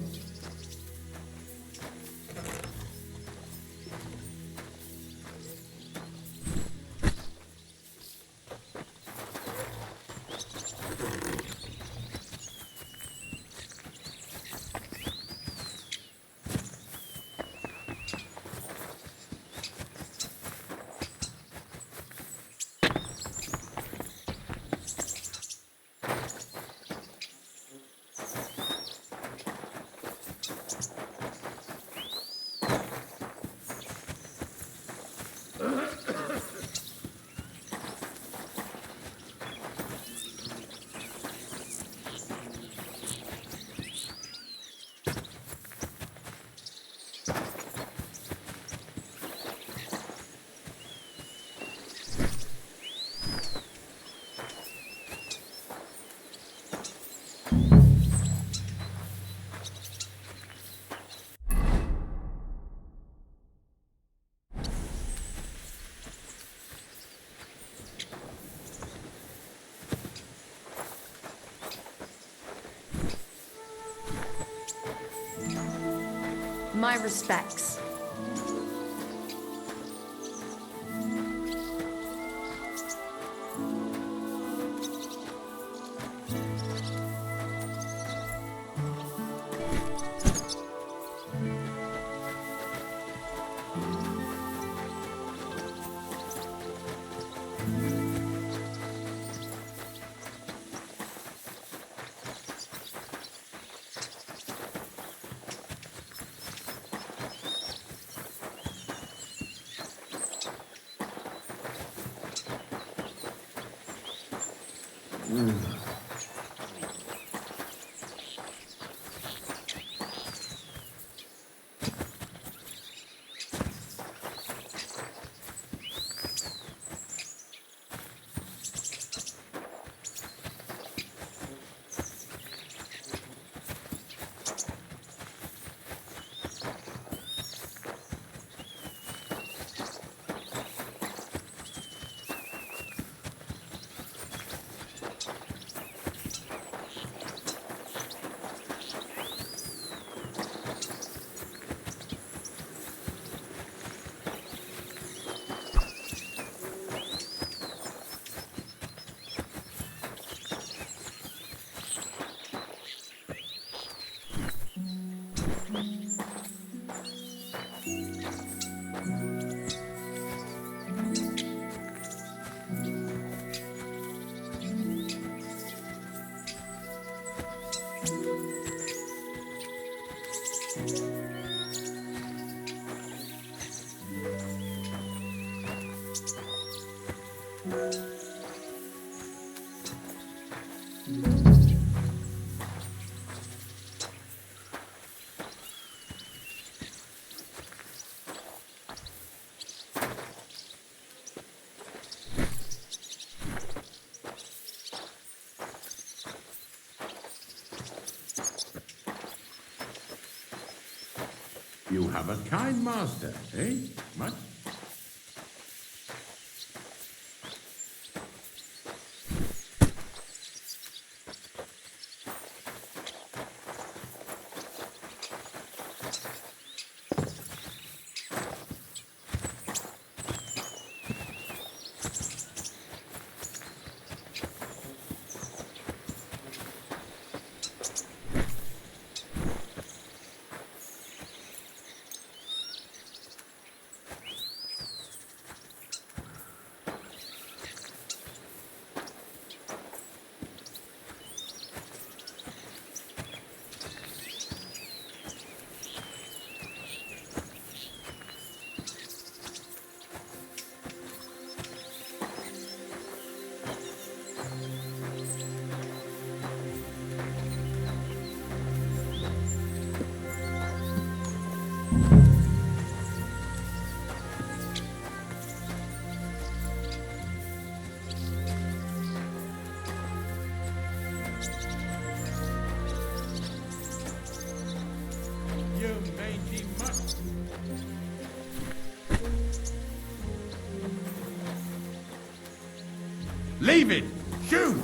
My respects. You have a kind master, eh? Much? Leave it! Shoot!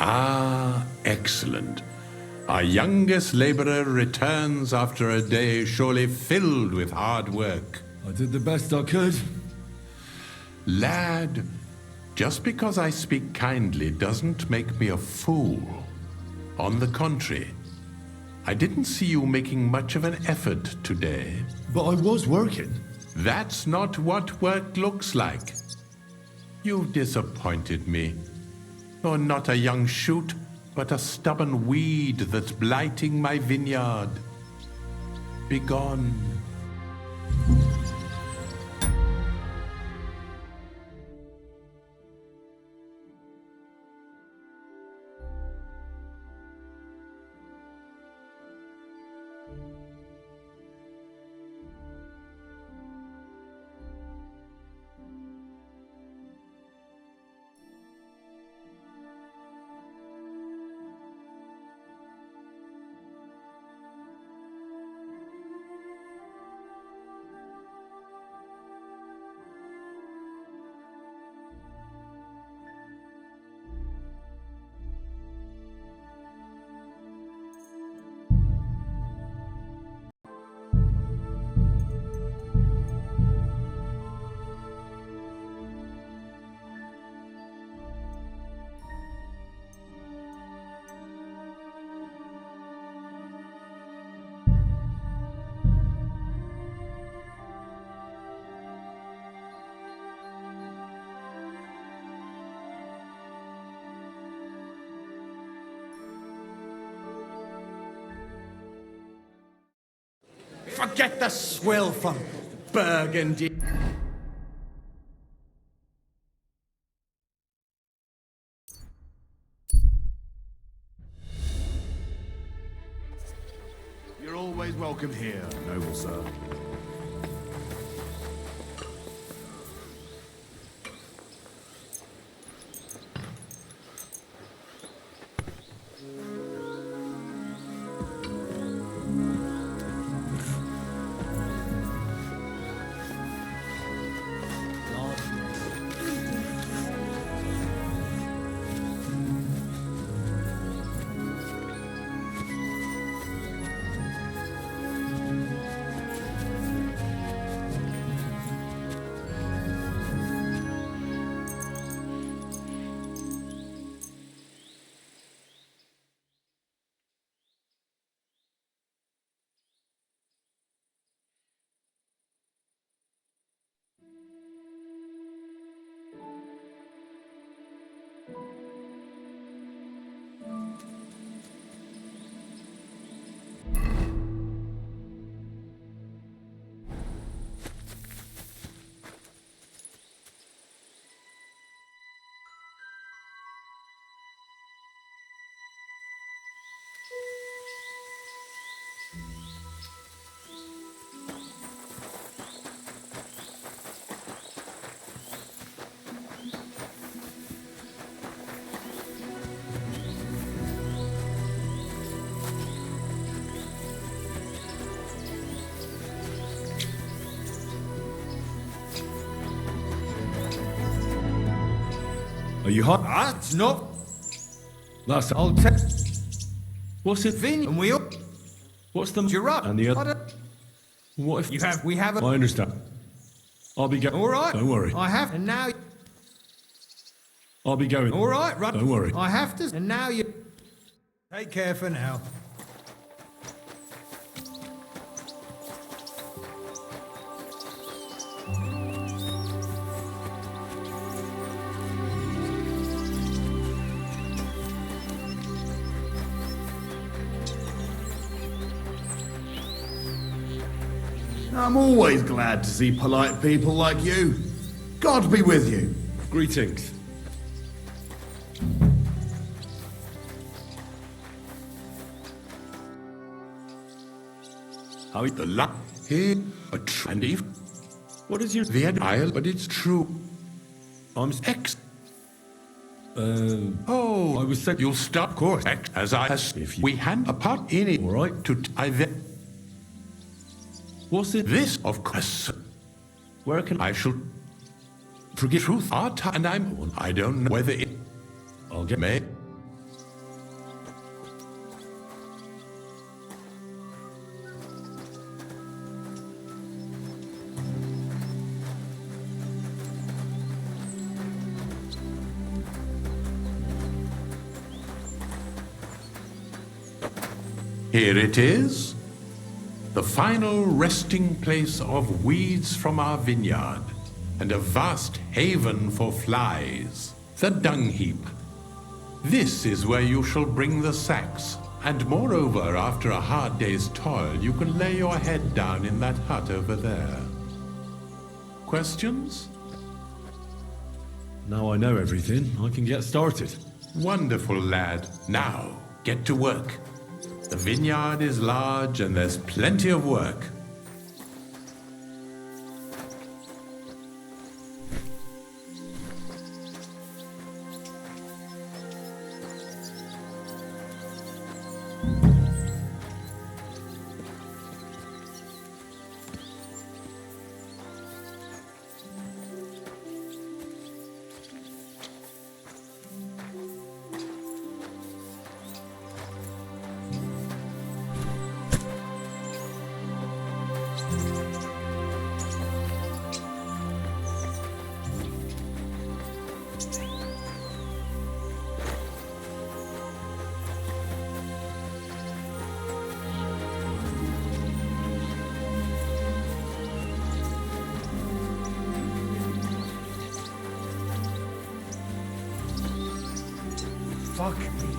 Ah, excellent. Our youngest laborer returns after a day surely filled with hard work. I did the best I could. Lad, just because I speak kindly doesn't make me a fool. On the contrary, I didn't see you making much of an effort today. But I was working. That's not what work looks like. You've disappointed me. You're not a young shoot, but a stubborn weed that's blighting my vineyard. Begone. Forget the swill from Burgundy. You're always welcome here, noble sir. Are you hot? That's not. That's I'll tell. What's it? Vin and we all. What's the Giraffe. and the other? What if You have. We have. I understand. I'll be going. All right. Don't worry. I have. And now. I'll be going. All right. Run. Don't worry. I have to. And now you. Take care for now. I'm always glad to see polite people like you. God be with you. Greetings. How the luck here a and if what is your the isle, but it's true. I'm ex. I was saying You'll stop course as I has if we hand a pot in it. All right. To tie the. What's it? This of course. Where can I shall forgive truth art and I don't know whether it I'll get may Here it is. The final resting place of weeds from our vineyard, and a vast haven for flies, the dung heap. This is where you shall bring the sacks, and moreover, after a hard day's toil, you can lay your head down in that hut over there. Questions? Now I know everything, I can get started. Wonderful, lad. Now, get to work. The vineyard is large and there's plenty of work. Fuck me.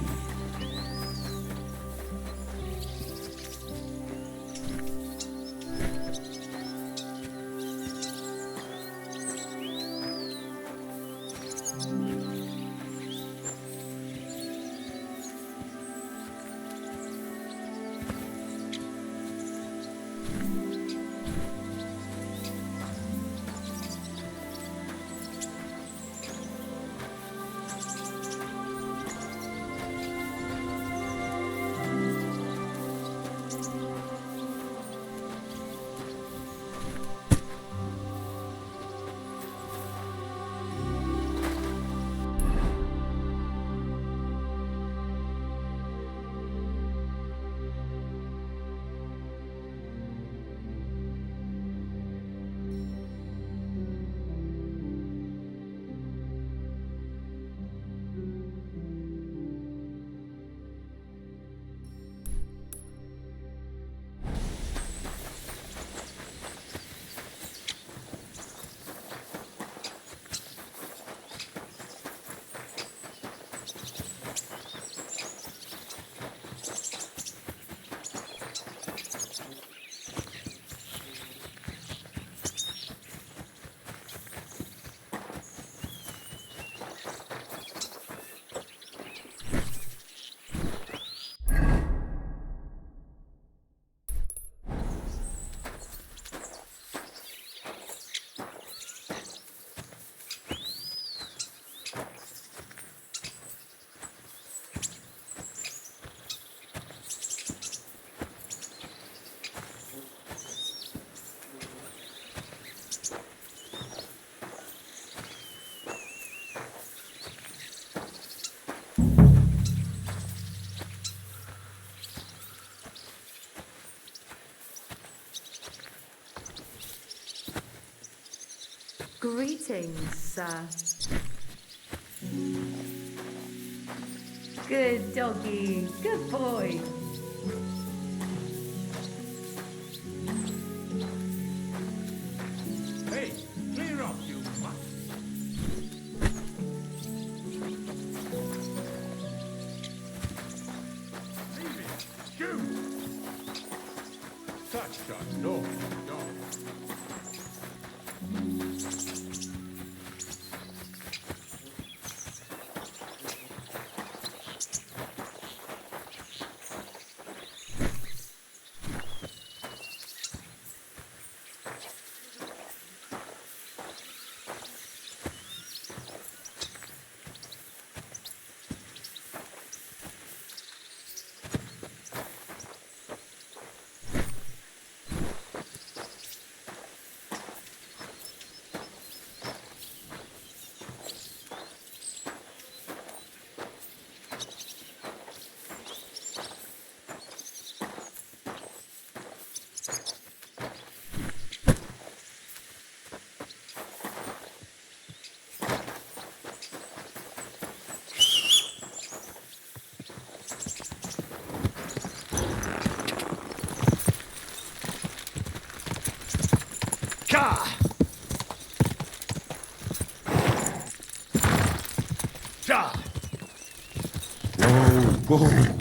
Greetings, sir. Good doggy. Good boy. Hey, clear off, you mutt. Leave it. Shoot. Such a naughty dog. Sha! Whoa, whoa.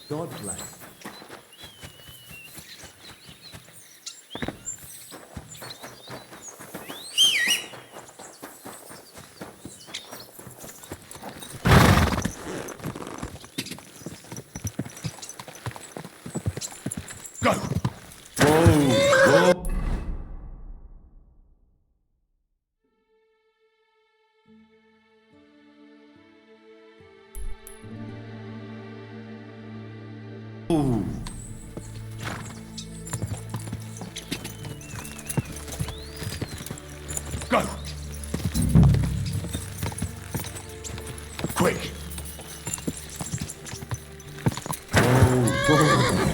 God bless. Go! Whoa, whoa. Ooh. Go! Quick! Whoa.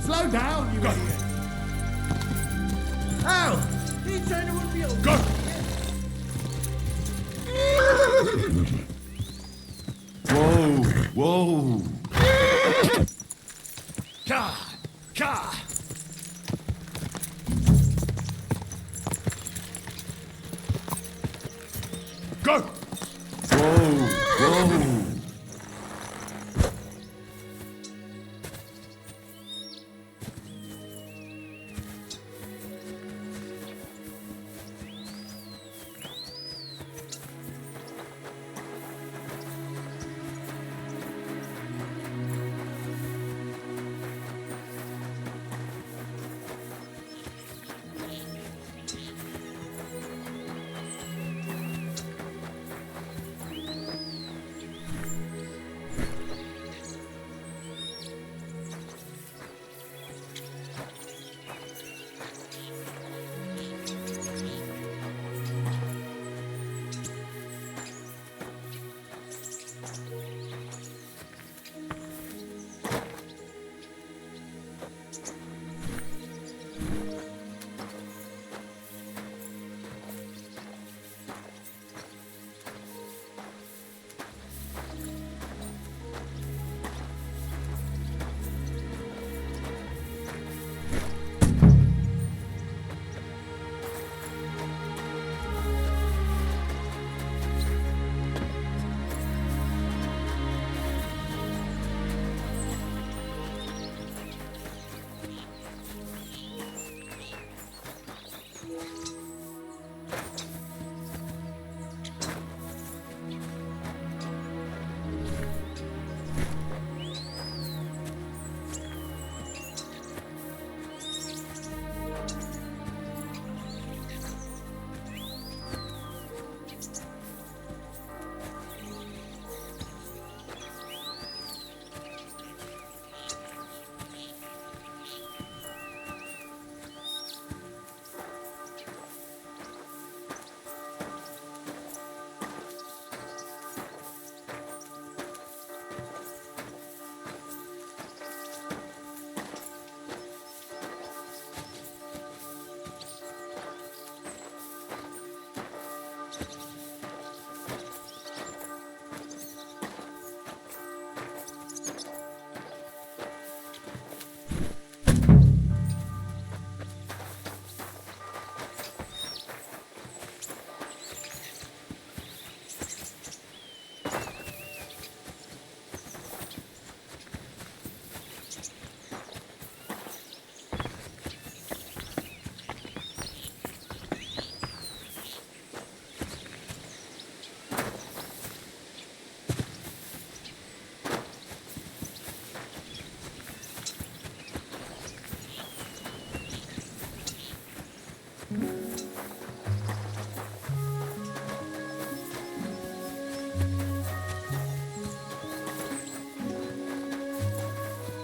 Slow down, you idiot! Ow! He's trying to run me over. Go! Whoa! Go! Whoa!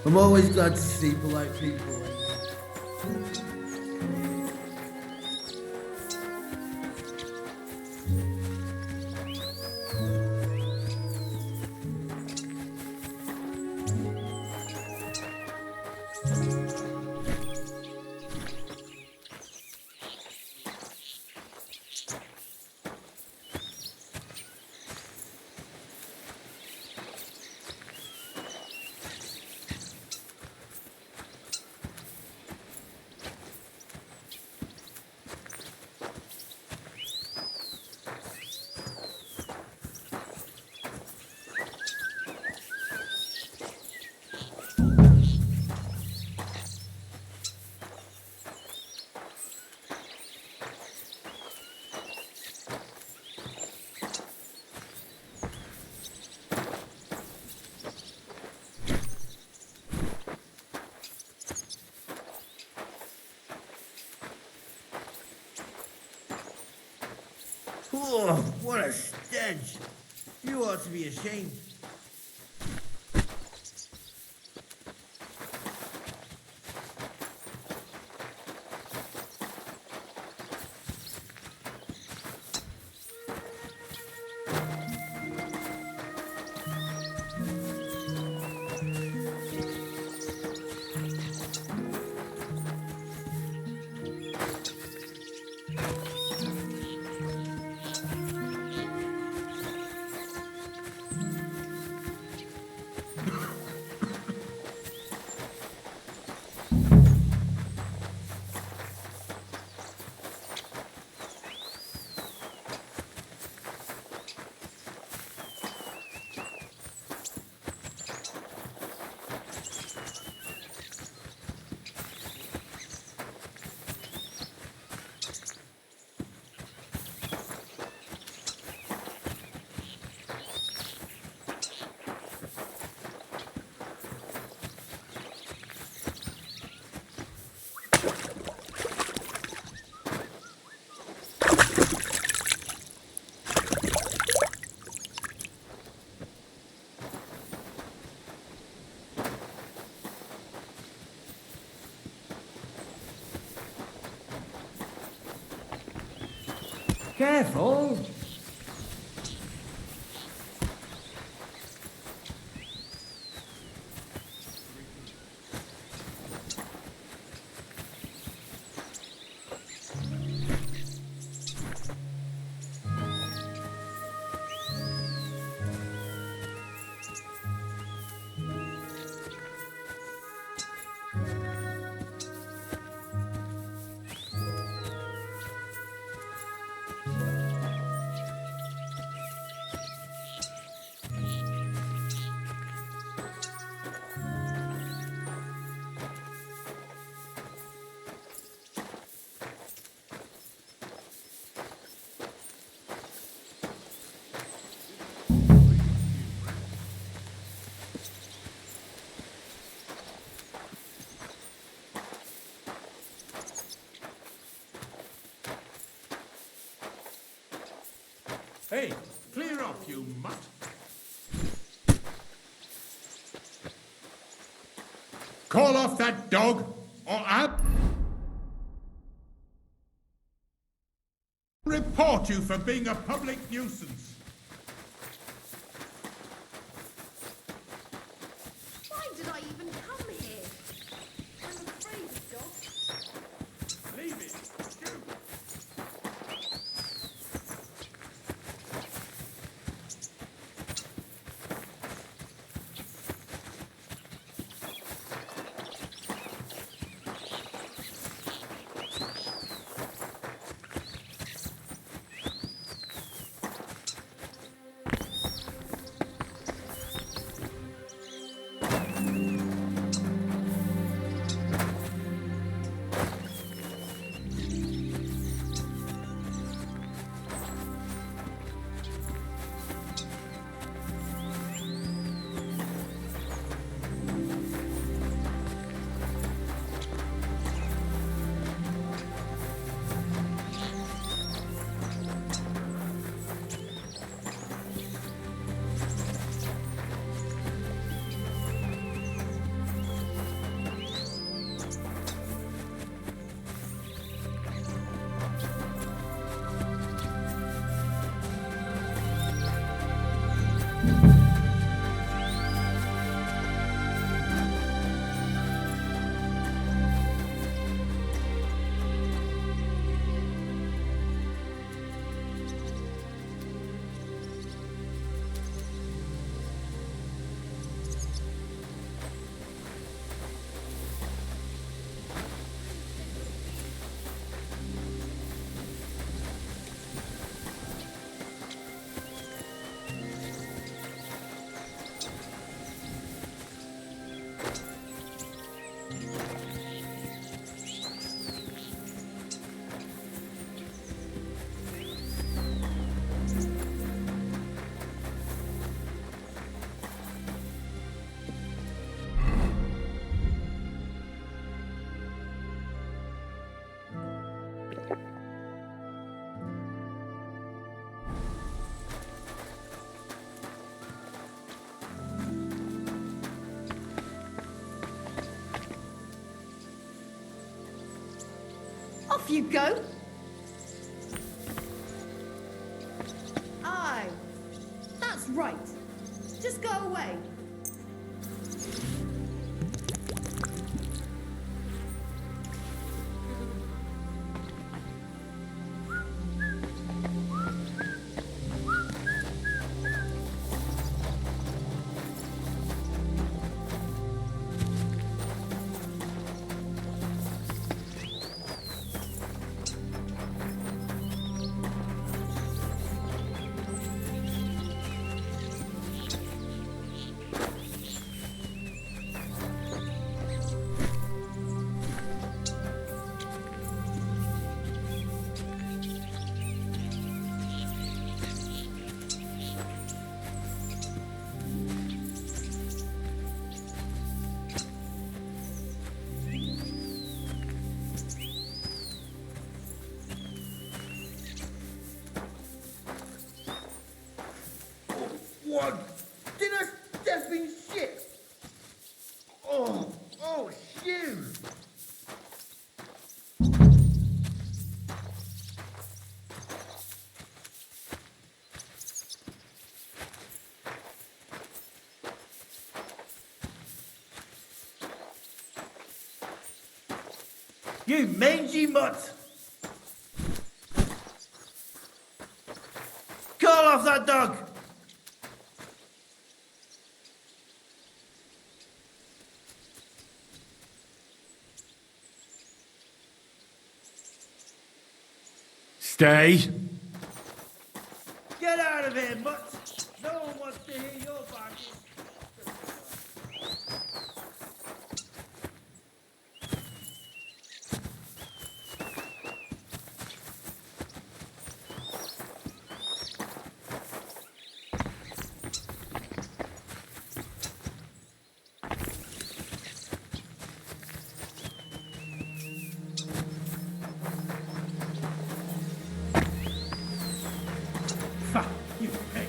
I'm always glad to see polite people. Oh, what a stench! You ought to be ashamed. Careful! Hey, clear off, you mutt! Call off that dog, or I'll report you for being a public nuisance. Why did I even come here? I'm afraid of dogs. Leave it. Off you go. Aye. That's right. Just go away. What? Dinner stepping shit! Oh, shoot! You mangy mutt! Call off that dog! Stay. Get out of here, mutt! No one wants to hear your barking. You pig.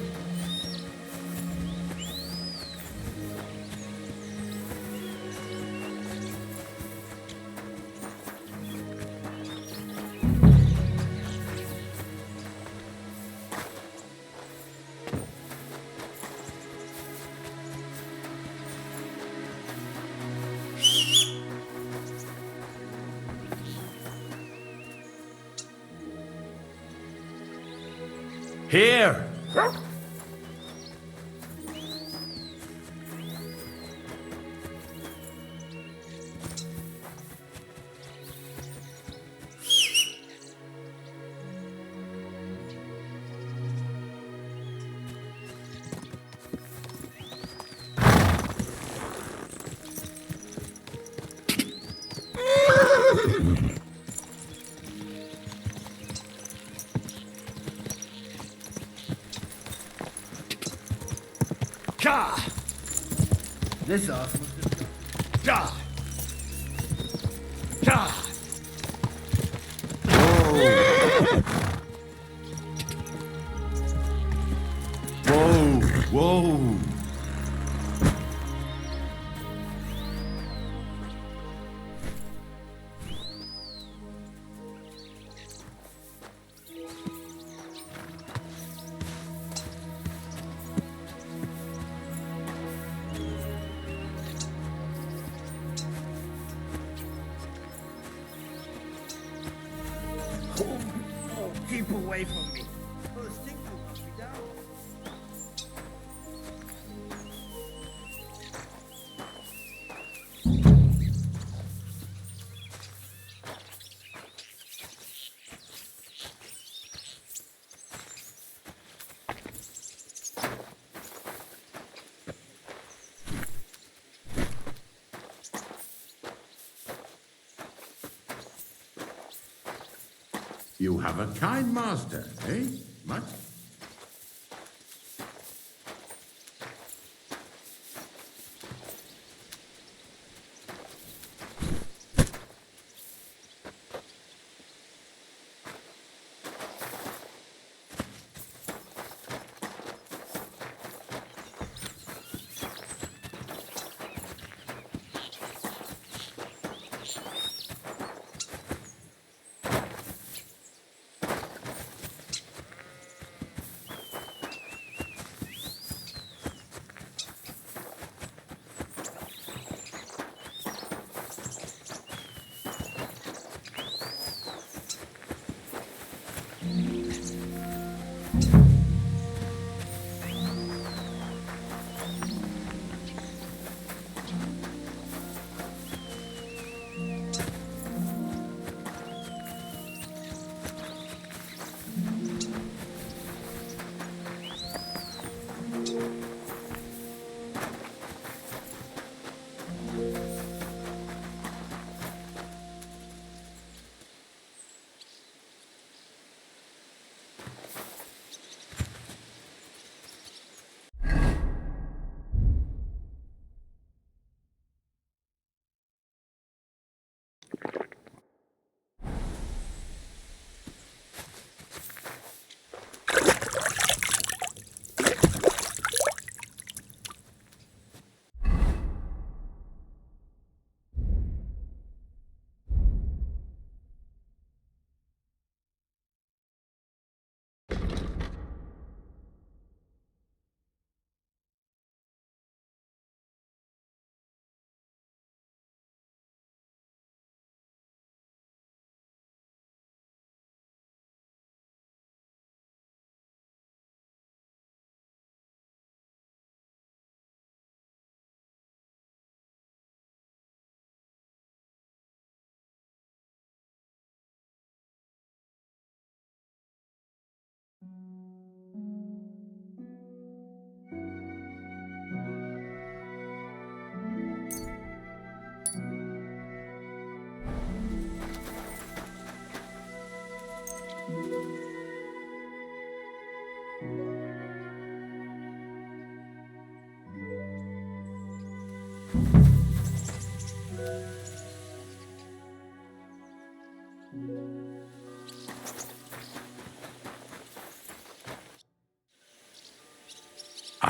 Here! Ka! This ass must have gone. Ka! Ka! Whoa, whoa. Keep away from me. Oh, the stink will knock me down. You have a kind master, eh? Much?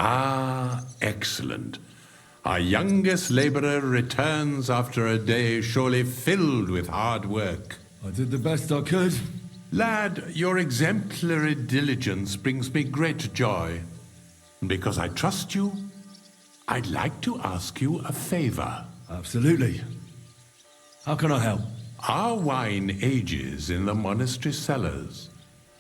Ah, excellent. Our youngest laborer returns after a day surely filled with hard work. I did the best I could. Lad, your exemplary diligence brings me great joy. And because I trust you, I'd like to ask you a favor. Absolutely. How can I help? Our wine ages in the monastery cellars,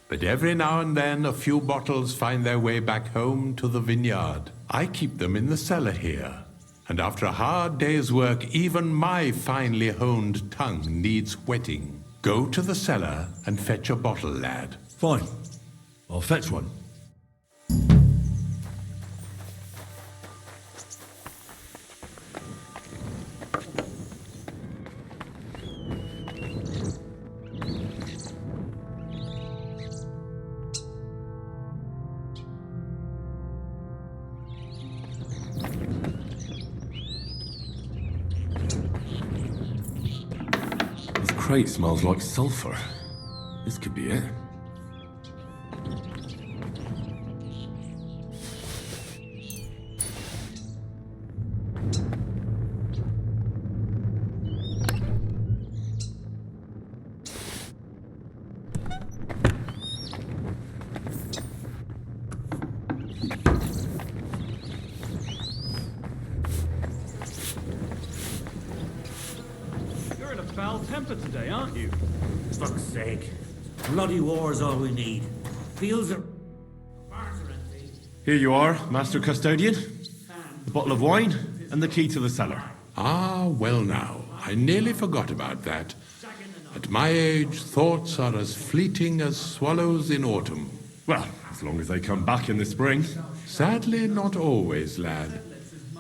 but every now and then a few bottles find their way back home to the vineyard. I keep them in the cellar here, and after a hard day's work, even my finely honed tongue needs whetting. Go to the cellar and fetch a bottle, lad. Fine. I'll fetch one. Crate smells like sulfur. This could be it. Today, aren't you? Fuck's sake. Bloody war's all we need. Fields are... Here you are, Master Custodian. The bottle of wine and the key to the cellar. Ah, well now, I nearly forgot about that. At my age, thoughts are as fleeting as swallows in autumn. Well, as long as they come back in the spring. Sadly, not always, lad.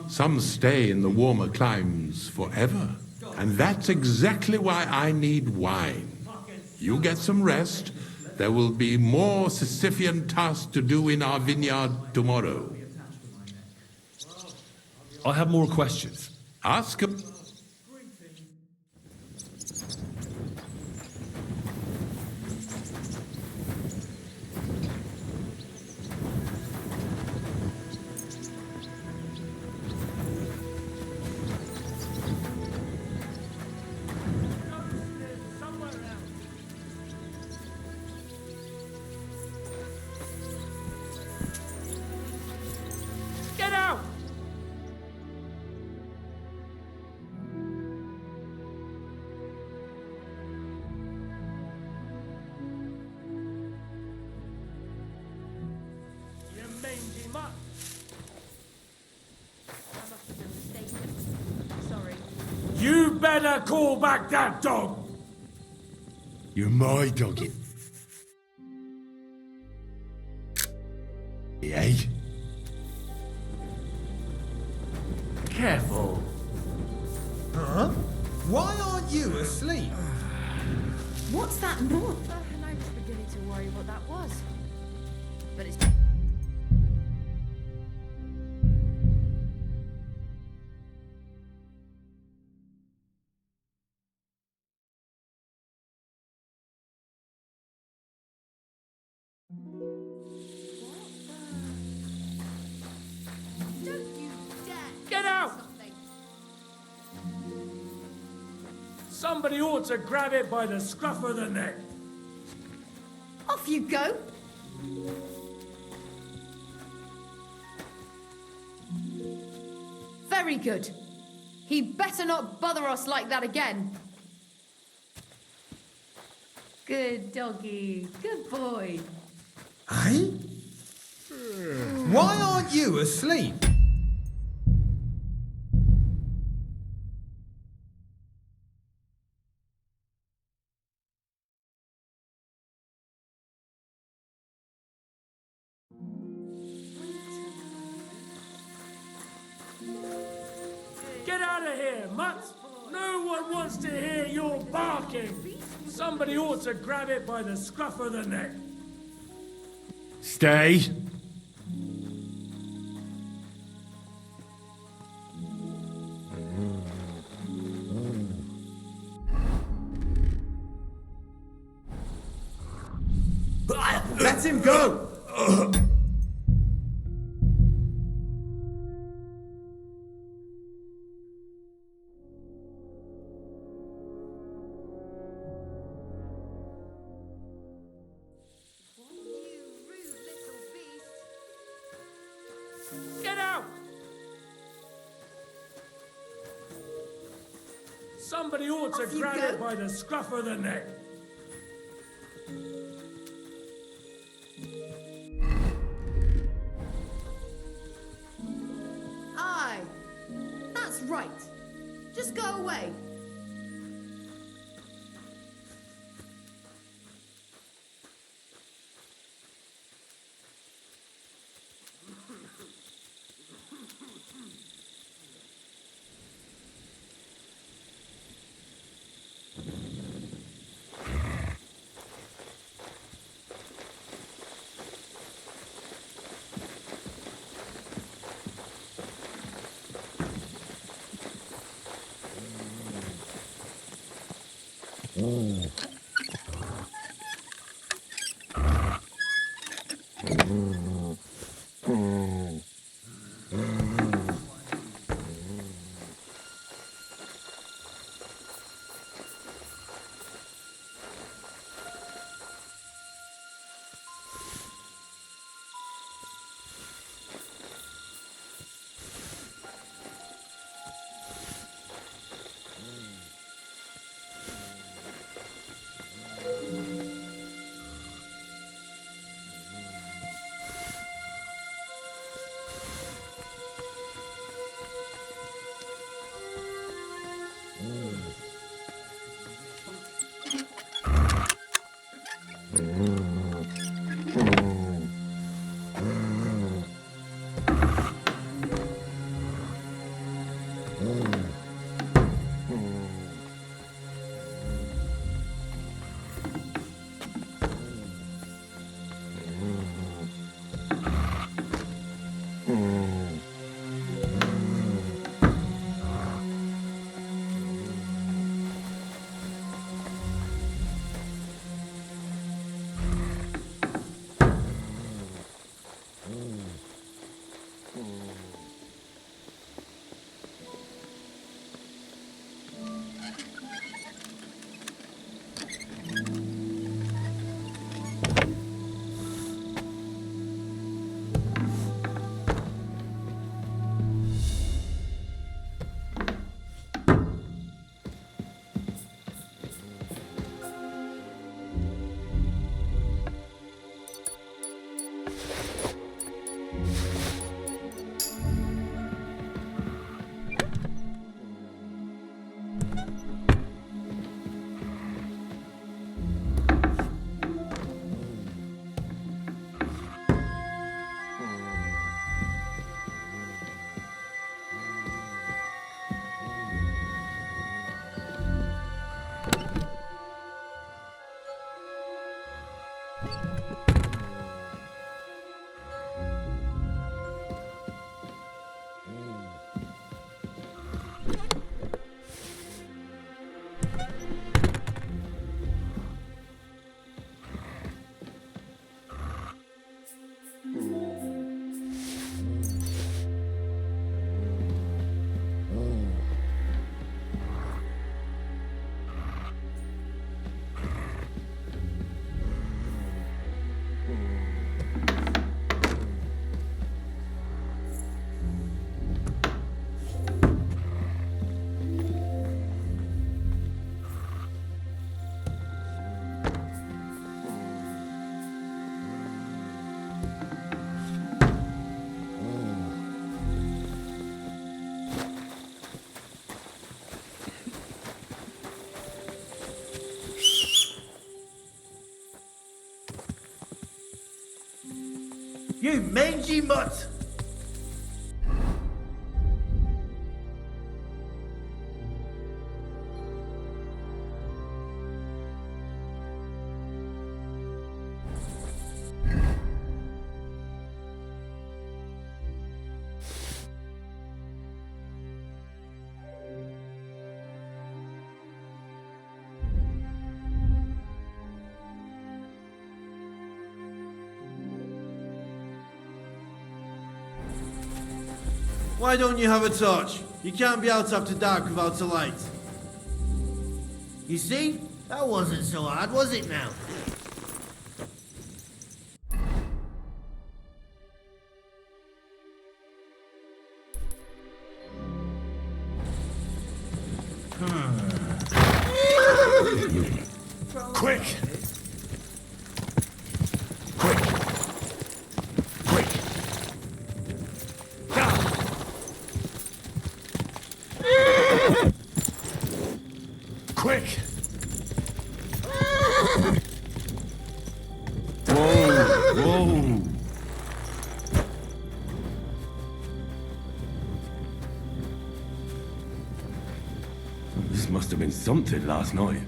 Some stay in the warmer climes forever. And that's exactly why I need wine. You get some rest. There will be more Sisyphean tasks to do in our vineyard tomorrow. I have more questions. Ask him. Get out! You mangy mutt! I must have been mistaken. Sorry. You better call back that dog! You're my doggy. Eh? Careful. Huh? Why aren't you asleep? What's that noise? And I was beginning to worry what that was. But it's... Don't you dare! Get out! Something. Somebody ought to grab it by the scruff of the neck. Off you go! Very good. He better not bother us like that again. Good doggy. Good boy. Eh? Why aren't you asleep? Get out of here, mutt! No one wants to hear your barking! Somebody ought to grab it by the scruff of the neck. Stay. Let him go! Somebody ought to grab it by the scruff of the neck. Aye, that's right. Just go away. You mangy mutt! Why don't you have a torch? You can't be out after dark without a light. You see? That wasn't so hard, was it now? Whoa! This must have been something last night.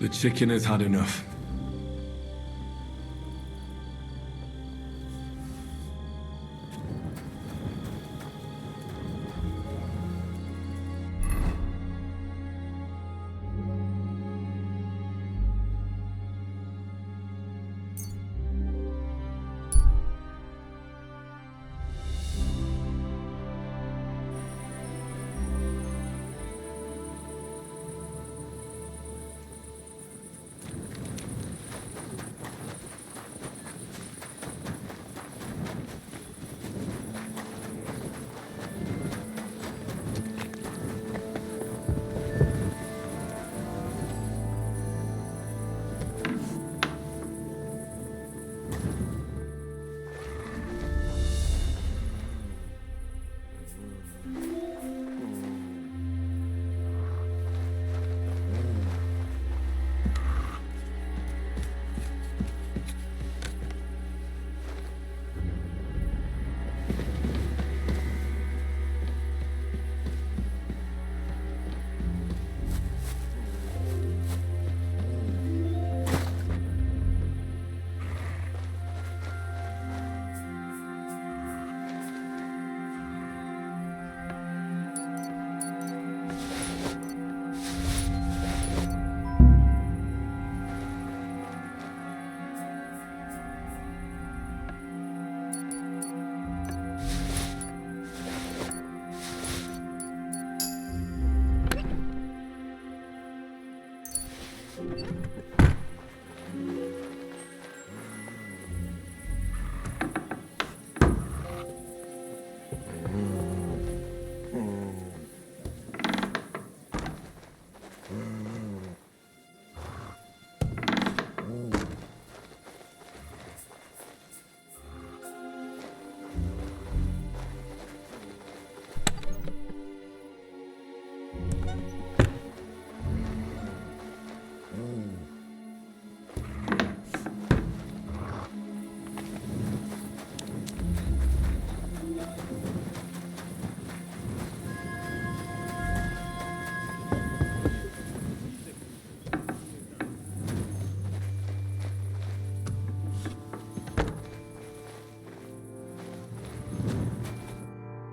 The chicken has had enough.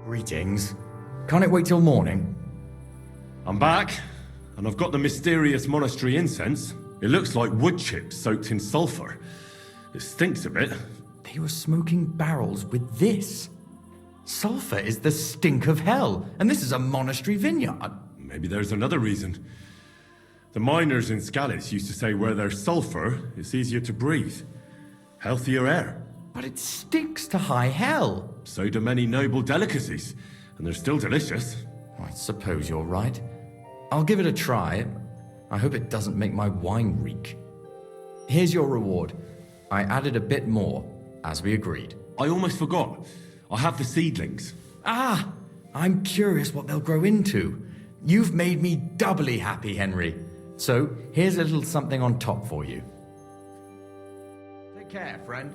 Greetings. Can't it wait till morning? I'm back, and I've got the mysterious monastery incense. It looks like wood chips soaked in sulfur. It stinks a bit. They were smoking barrels with this. Sulfur is the stink of hell, and this is a monastery vineyard. Maybe there's another reason. The miners in Scallis used to say where there's sulfur, it's easier to breathe. Healthier air. But it stinks to high hell. So do many noble delicacies, and they're still delicious. I suppose you're right. I'll give it a try. I hope it doesn't make my wine reek. Here's your reward. I added a bit more, as we agreed. I almost forgot. I have the seedlings. Ah! I'm curious what they'll grow into. You've made me doubly happy, Henry. So, here's a little something on top for you. Take care, friend.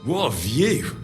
What a view!